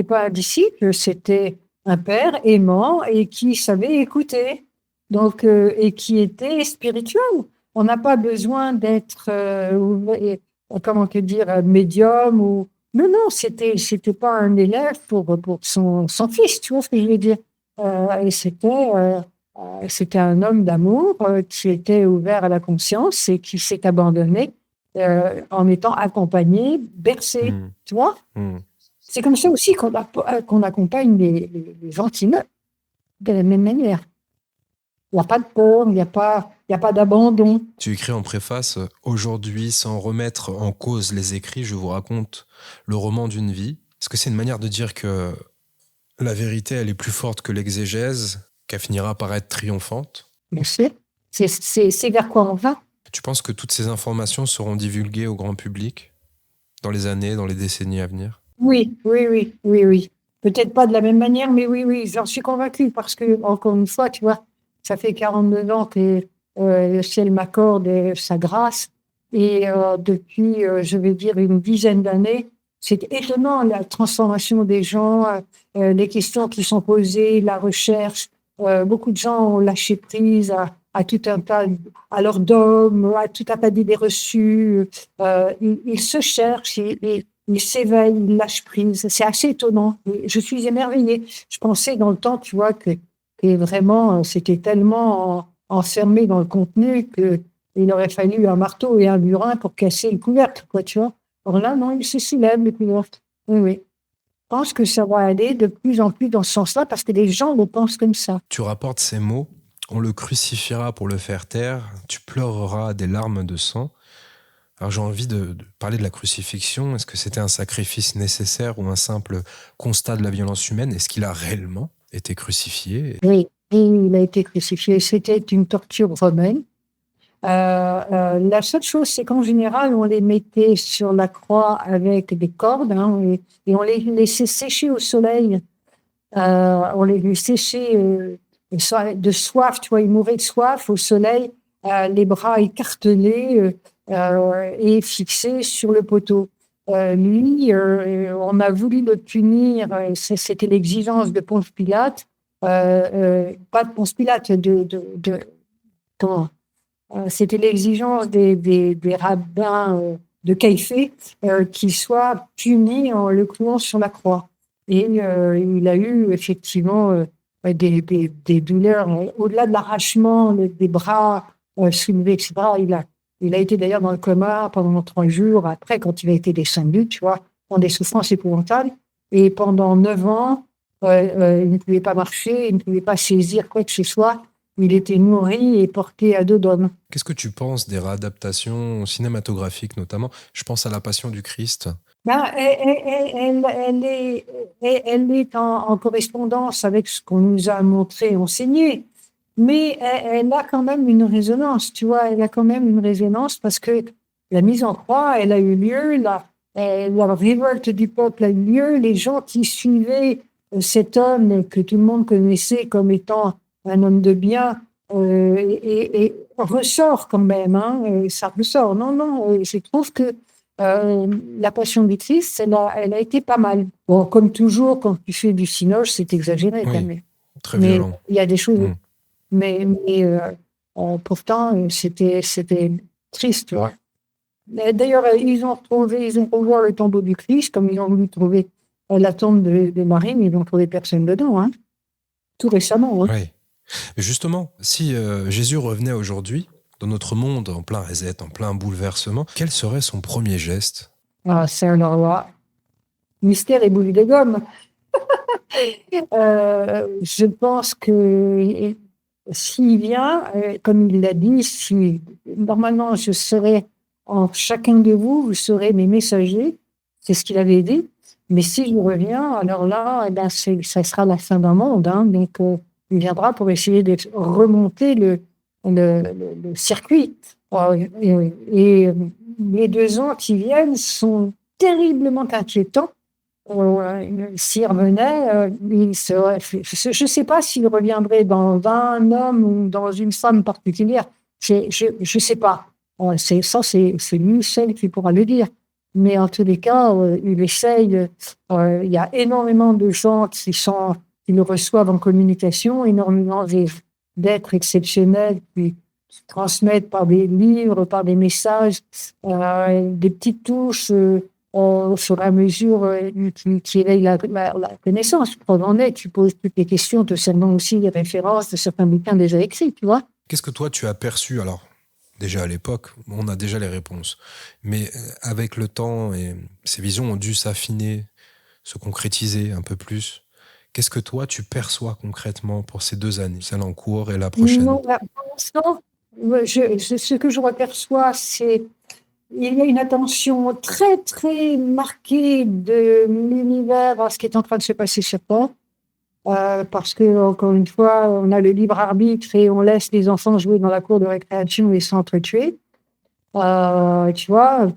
pas un disciple, c'était un père aimant et qui savait écouter, donc et qui était spirituel. On n'a pas besoin d'être, comment que dire, un médium ou non, non, c'était pas un élève pour son fils, tu vois ce que je veux dire. Et c'était un homme d'amour qui était ouvert à la conscience et qui s'est abandonné en étant accompagné, bercé, Hmm, tu vois. hmm. C'est comme ça aussi qu'on accompagne les gens qui meurent, de la même manière. Il n'y a pas de peur, il y a pas d'abandon. Tu écris en préface, aujourd'hui, sans remettre en cause les écrits, je vous raconte le roman d'une vie. Est-ce que c'est une manière de dire que la vérité, elle est plus forte que l'exégèse, qu'elle finira par être triomphante? Merci. C'est vers quoi on va. Tu penses que toutes ces informations seront divulguées au grand public dans les années, dans les décennies à venir? Oui, oui, oui, oui, oui. Peut-être pas de la même manière, mais oui, oui, j'en suis convaincue parce que, encore une fois, tu vois, ça fait 42 ans que le ciel m'accorde sa grâce et depuis, je vais dire, une dizaine d'années, c'est étonnant la transformation des gens, les questions qui sont posées, la recherche. Beaucoup de gens ont lâché prise à tout un tas, à leur dogme, à tout un tas d'idées reçues. Ils se cherchent, il s'éveille, il lâche prise. C'est assez étonnant. Et je suis émerveillée. Je pensais dans le temps, tu vois, que vraiment, c'était tellement enfermé dans le contenu qu'il aurait fallu un marteau et un burin pour casser le couvercle, quoi, tu vois. Or là, non, il se soulève, le couvercle. Oui, oui. Je pense que ça va aller de plus en plus dans ce sens-là parce que les gens le pensent comme ça. Tu rapportes ces mots, on le crucifiera pour le faire taire, tu pleureras des larmes de sang. Alors j'ai envie de parler de la crucifixion. Est-ce que c'était un sacrifice nécessaire ou un simple constat de la violence humaine? Est-ce qu'il a réellement été crucifié? Oui, et il a été crucifié. C'était une torture romaine. La seule chose, c'est qu'en général, on les mettait sur la croix avec des cordes hein, et on les laissait sécher au soleil. On les laissait sécher de soif, tu vois, ils mouraient de soif au soleil, les bras écartelés et fixés sur le poteau. Lui, on a voulu le punir, c'était l'exigence de Ponce Pilate, pas de Ponce Pilate, comment c'était l'exigence des rabbins de Caïphée qu'il soit puni en le clouant sur la croix. Et il a eu effectivement des douleurs, au-delà de l'arrachement des bras soulevés, etc. Il a été d'ailleurs dans le coma pendant 3 jours après, quand il a été descendu, tu vois, dans des souffrances épouvantables. Et pendant 9 ans, il ne pouvait pas marcher, il ne pouvait pas saisir quoi que ce soit. Il était nourri et porté à dos d'hommes. Qu'est-ce que tu penses des réadaptations cinématographiques notamment? Je pense à La Passion du Christ. Ben, elle est en correspondance avec ce qu'on nous a montré, enseigné, mais elle a quand même une résonance, tu vois, elle a quand même une résonance parce que la mise en croix, elle a eu lieu, la révolte du peuple a eu lieu, les gens qui suivaient cet homme que tout le monde connaissait comme étant un homme de bien, et ressort quand même, hein, ça ressort. Non, non, je trouve que la Passion du Christ, elle a été pas mal. Bon, comme toujours, quand tu fais du cinoche, c'est exagéré quand Oui, même. très Mais violent. il y a des choses. Mm. Pourtant, c'était triste. Ouais. D'ailleurs, ils ont revu le tombeau du Christ, comme ils ont voulu trouver la tombe de Marie, mais ils n'ont trouvé personne dedans, hein, tout récemment. Hein. Oui. Justement, si Jésus revenait aujourd'hui, dans notre monde en plein reset, en plein bouleversement, quel serait son premier geste? Ah, c'est alors là, mystère et boule de gomme. Je pense que s'il vient, comme il l'a dit, si normalement je serai en chacun de vous, vous serez mes messagers, c'est ce qu'il avait dit. Mais si je reviens, alors là, eh ben ça sera la fin d'un monde, hein. Donc, il viendra pour essayer de remonter le circuit. Et les 2 ans qui viennent sont terriblement inquiétants. S'il revenait, je ne sais pas s'il reviendrait dans un homme ou dans une femme particulière. Je sais pas. C'est lui seul qui pourra le dire. Mais en tous les cas, il essaye. Il y a énormément de gens qui le reçoivent en communication, énormément d'êtres exceptionnels qui transmettent par des livres, par des messages, des petites touches. Au fur et à mesure tu éveilles la connaissance. Preuve en est, tu poses toutes les questions, te servant aussi les références de certains bouquins déjà écrits, tu vois. Qu'est-ce que toi tu as perçu? Alors, déjà à l'époque, on a déjà les réponses. Mais avec le temps, et ces visions ont dû s'affiner, se concrétiser un peu plus. Qu'est-ce que toi tu perçois concrètement pour ces 2 années, celle en cours et la prochaine? Non, pour l'instant, ce que je reperçois, c'est il y a une attention très, très marquée de l'univers à ce qui est en train de se passer sur Terre. Parce que, encore une fois, on a le libre arbitre et on laisse les enfants jouer dans la cour de récréation et s'entretuer. Tu vois,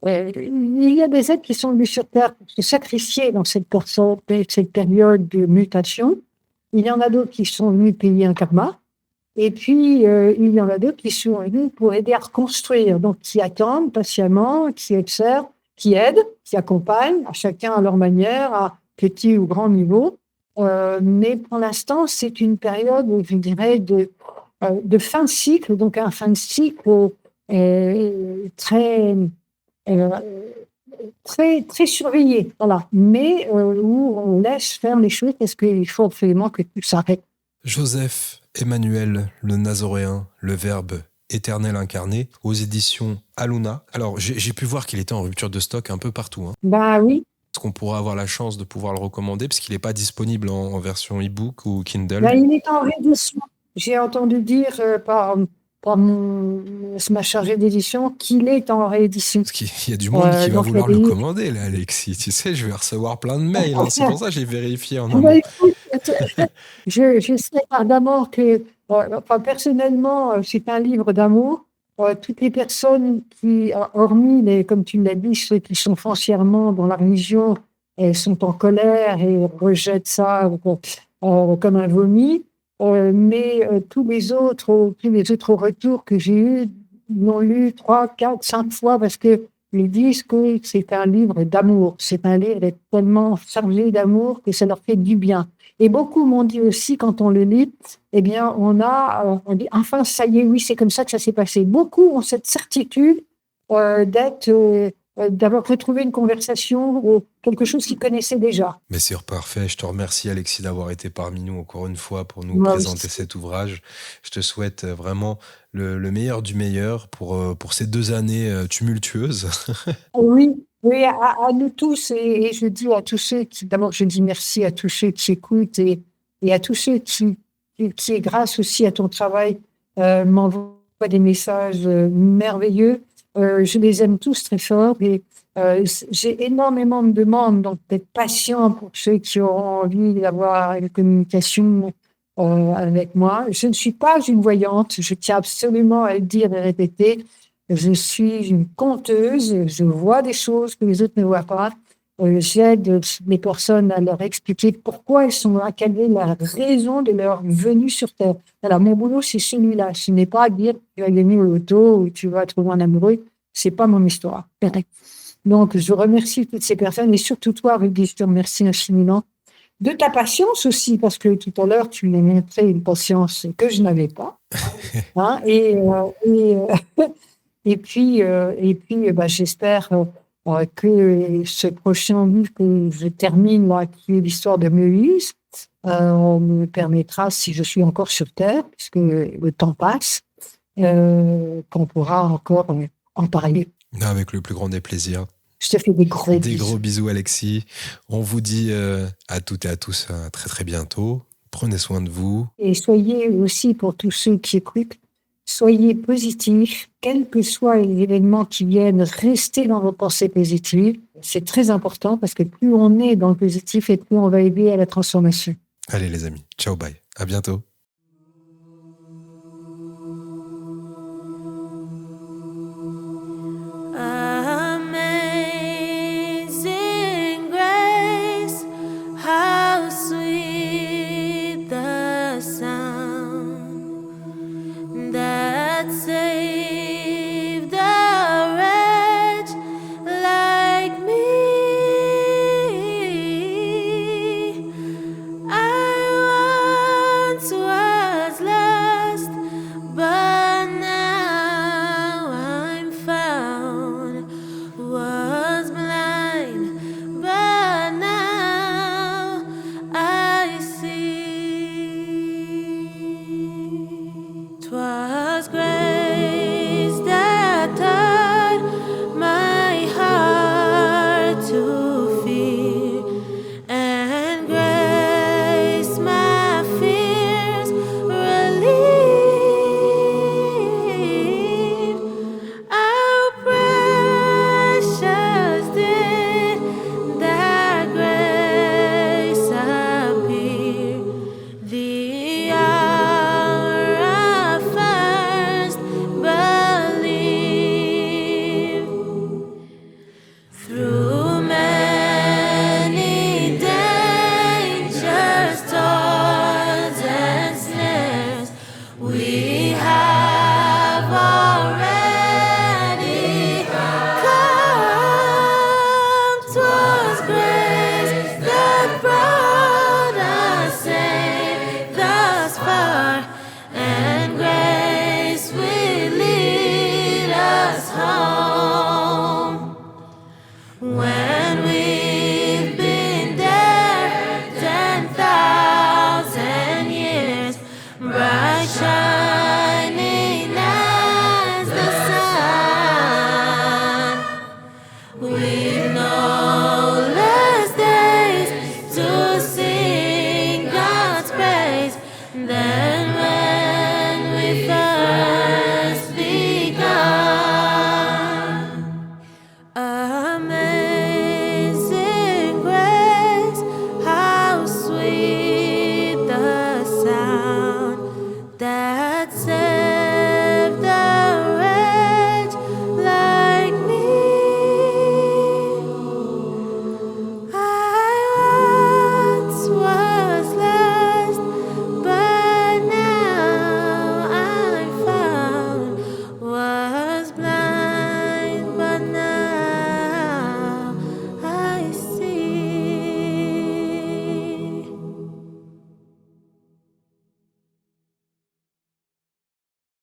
il y a des êtres qui sont venus sur Terre pour se sacrifier dans cette période de mutation. Il y en a d'autres qui sont venus payer un karma. Et puis, il y en a d'autres qui sont venus pour aider à reconstruire, donc qui attendent patiemment, qui observent, qui aident, qui accompagnent, à chacun à leur manière, à petit ou grand niveau. Mais pour l'instant, c'est une période, je dirais, de fin de cycle, donc un fin de cycle très, euh, très surveillé, voilà. Mais où on laisse faire les choses parce qu'il faut absolument que tout s'arrête. Joseph Emmanuel le Nazoréen, le Verbe éternel incarné, aux éditions Aluna. Alors, j'ai pu voir qu'il était en rupture de stock un peu partout. Hein. Bah oui. Est-ce qu'on pourra avoir la chance de pouvoir le recommander parce qu'il n'est pas disponible en version e-book ou Kindle? Bah, il est en réédition. J'ai entendu dire par ma chargée d'édition qu'il est en réédition. Parce qu'il y a du monde qui va vouloir le commander, là, Alexis. Tu sais, je vais recevoir plein de mails. Hein. C'est pour ça que j'ai vérifié en amont. Bah, écoute, je sais ardemment que, enfin, personnellement, c'est un livre d'amour. Toutes les personnes qui, hormis, comme tu l'as dit, ceux qui sont foncièrement dans la religion, elles sont en colère et rejettent ça comme un vomi. Mais tous les autres retours que j'ai eus l'ont lu 3, 4, 5 fois parce que ils disent que c'est un livre d'amour. C'est un livre tellement chargé d'amour que ça leur fait du bien. Et beaucoup m'ont dit aussi, quand on le lit, eh bien, on dit, enfin, ça y est, oui, c'est comme ça que ça s'est passé. Beaucoup ont cette certitude d'avoir retrouvé une conversation ou quelque chose qu'ils connaissaient déjà. Mais c'est parfait. Je te remercie, Alexis, d'avoir été parmi nous encore une fois pour nous présenter cet ouvrage. Je te souhaite vraiment le meilleur du meilleur pour ces 2 années tumultueuses. Oui, à nous tous. Et je dis à tous ceux d'abord, je dis merci à tous ceux qui écoutent et à tous ceux qui, grâce aussi à ton travail, m'envoient des messages merveilleux. Je les aime tous très fort et j'ai énormément de demandes, donc d'être patient pour ceux qui auront envie d'avoir une communication avec moi. Je ne suis pas une voyante, je tiens absolument à le dire et répéter. Je suis une conteuse, je vois des choses que les autres ne voient pas. J'aide les personnes à leur expliquer pourquoi elles sont là, quelle est la raison de leur venue sur Terre. Alors, mon boulot, c'est celui-là. Ce n'est pas dire tu vas gagner au loto ou tu vas trouver un amoureux. C'est pas mon histoire. Donc, je remercie toutes ces personnes et surtout toi, Rudy, je te remercie infiniment de ta patience aussi, parce que tout à l'heure, tu m'as montré une patience que je n'avais pas. Hein, et puis, j'espère que ce prochain livre que je termine, là, qui est l'histoire de Moïse, On me permettra, si je suis encore sur Terre, puisque le temps passe, qu'on pourra encore en parler. Avec le plus grand des plaisirs. Je te fais des gros Des bisous. gros bisous, Alexis. On vous dit à toutes et à tous à très très bientôt. Prenez soin de vous. Et soyez aussi, pour tous ceux qui écoutent, soyez positifs, quels que soient les événements qui viennent, restez dans vos pensées positives. C'est très important parce que plus on est dans le positif et plus on va aider à la transformation. Allez les amis, ciao, bye. À bientôt. Amazing grace, how sweet the sound that saved a wretch like me. I once was lost, but now I'm found. Was blind, but now I see. 'Twas grace that taught my heart to fear, and grace my fears relieved. How precious did that grace appear, the hour I first believed. Through many dangers, toils, and snares, we have already come. 'Twas grace that brought us safe thus far, and grace will lead us home. When we've been there 10,000 years, bright shining as the sun, we've no less days to sing God's praise than when we first begun. Amazing grace, how sweet the sound that saved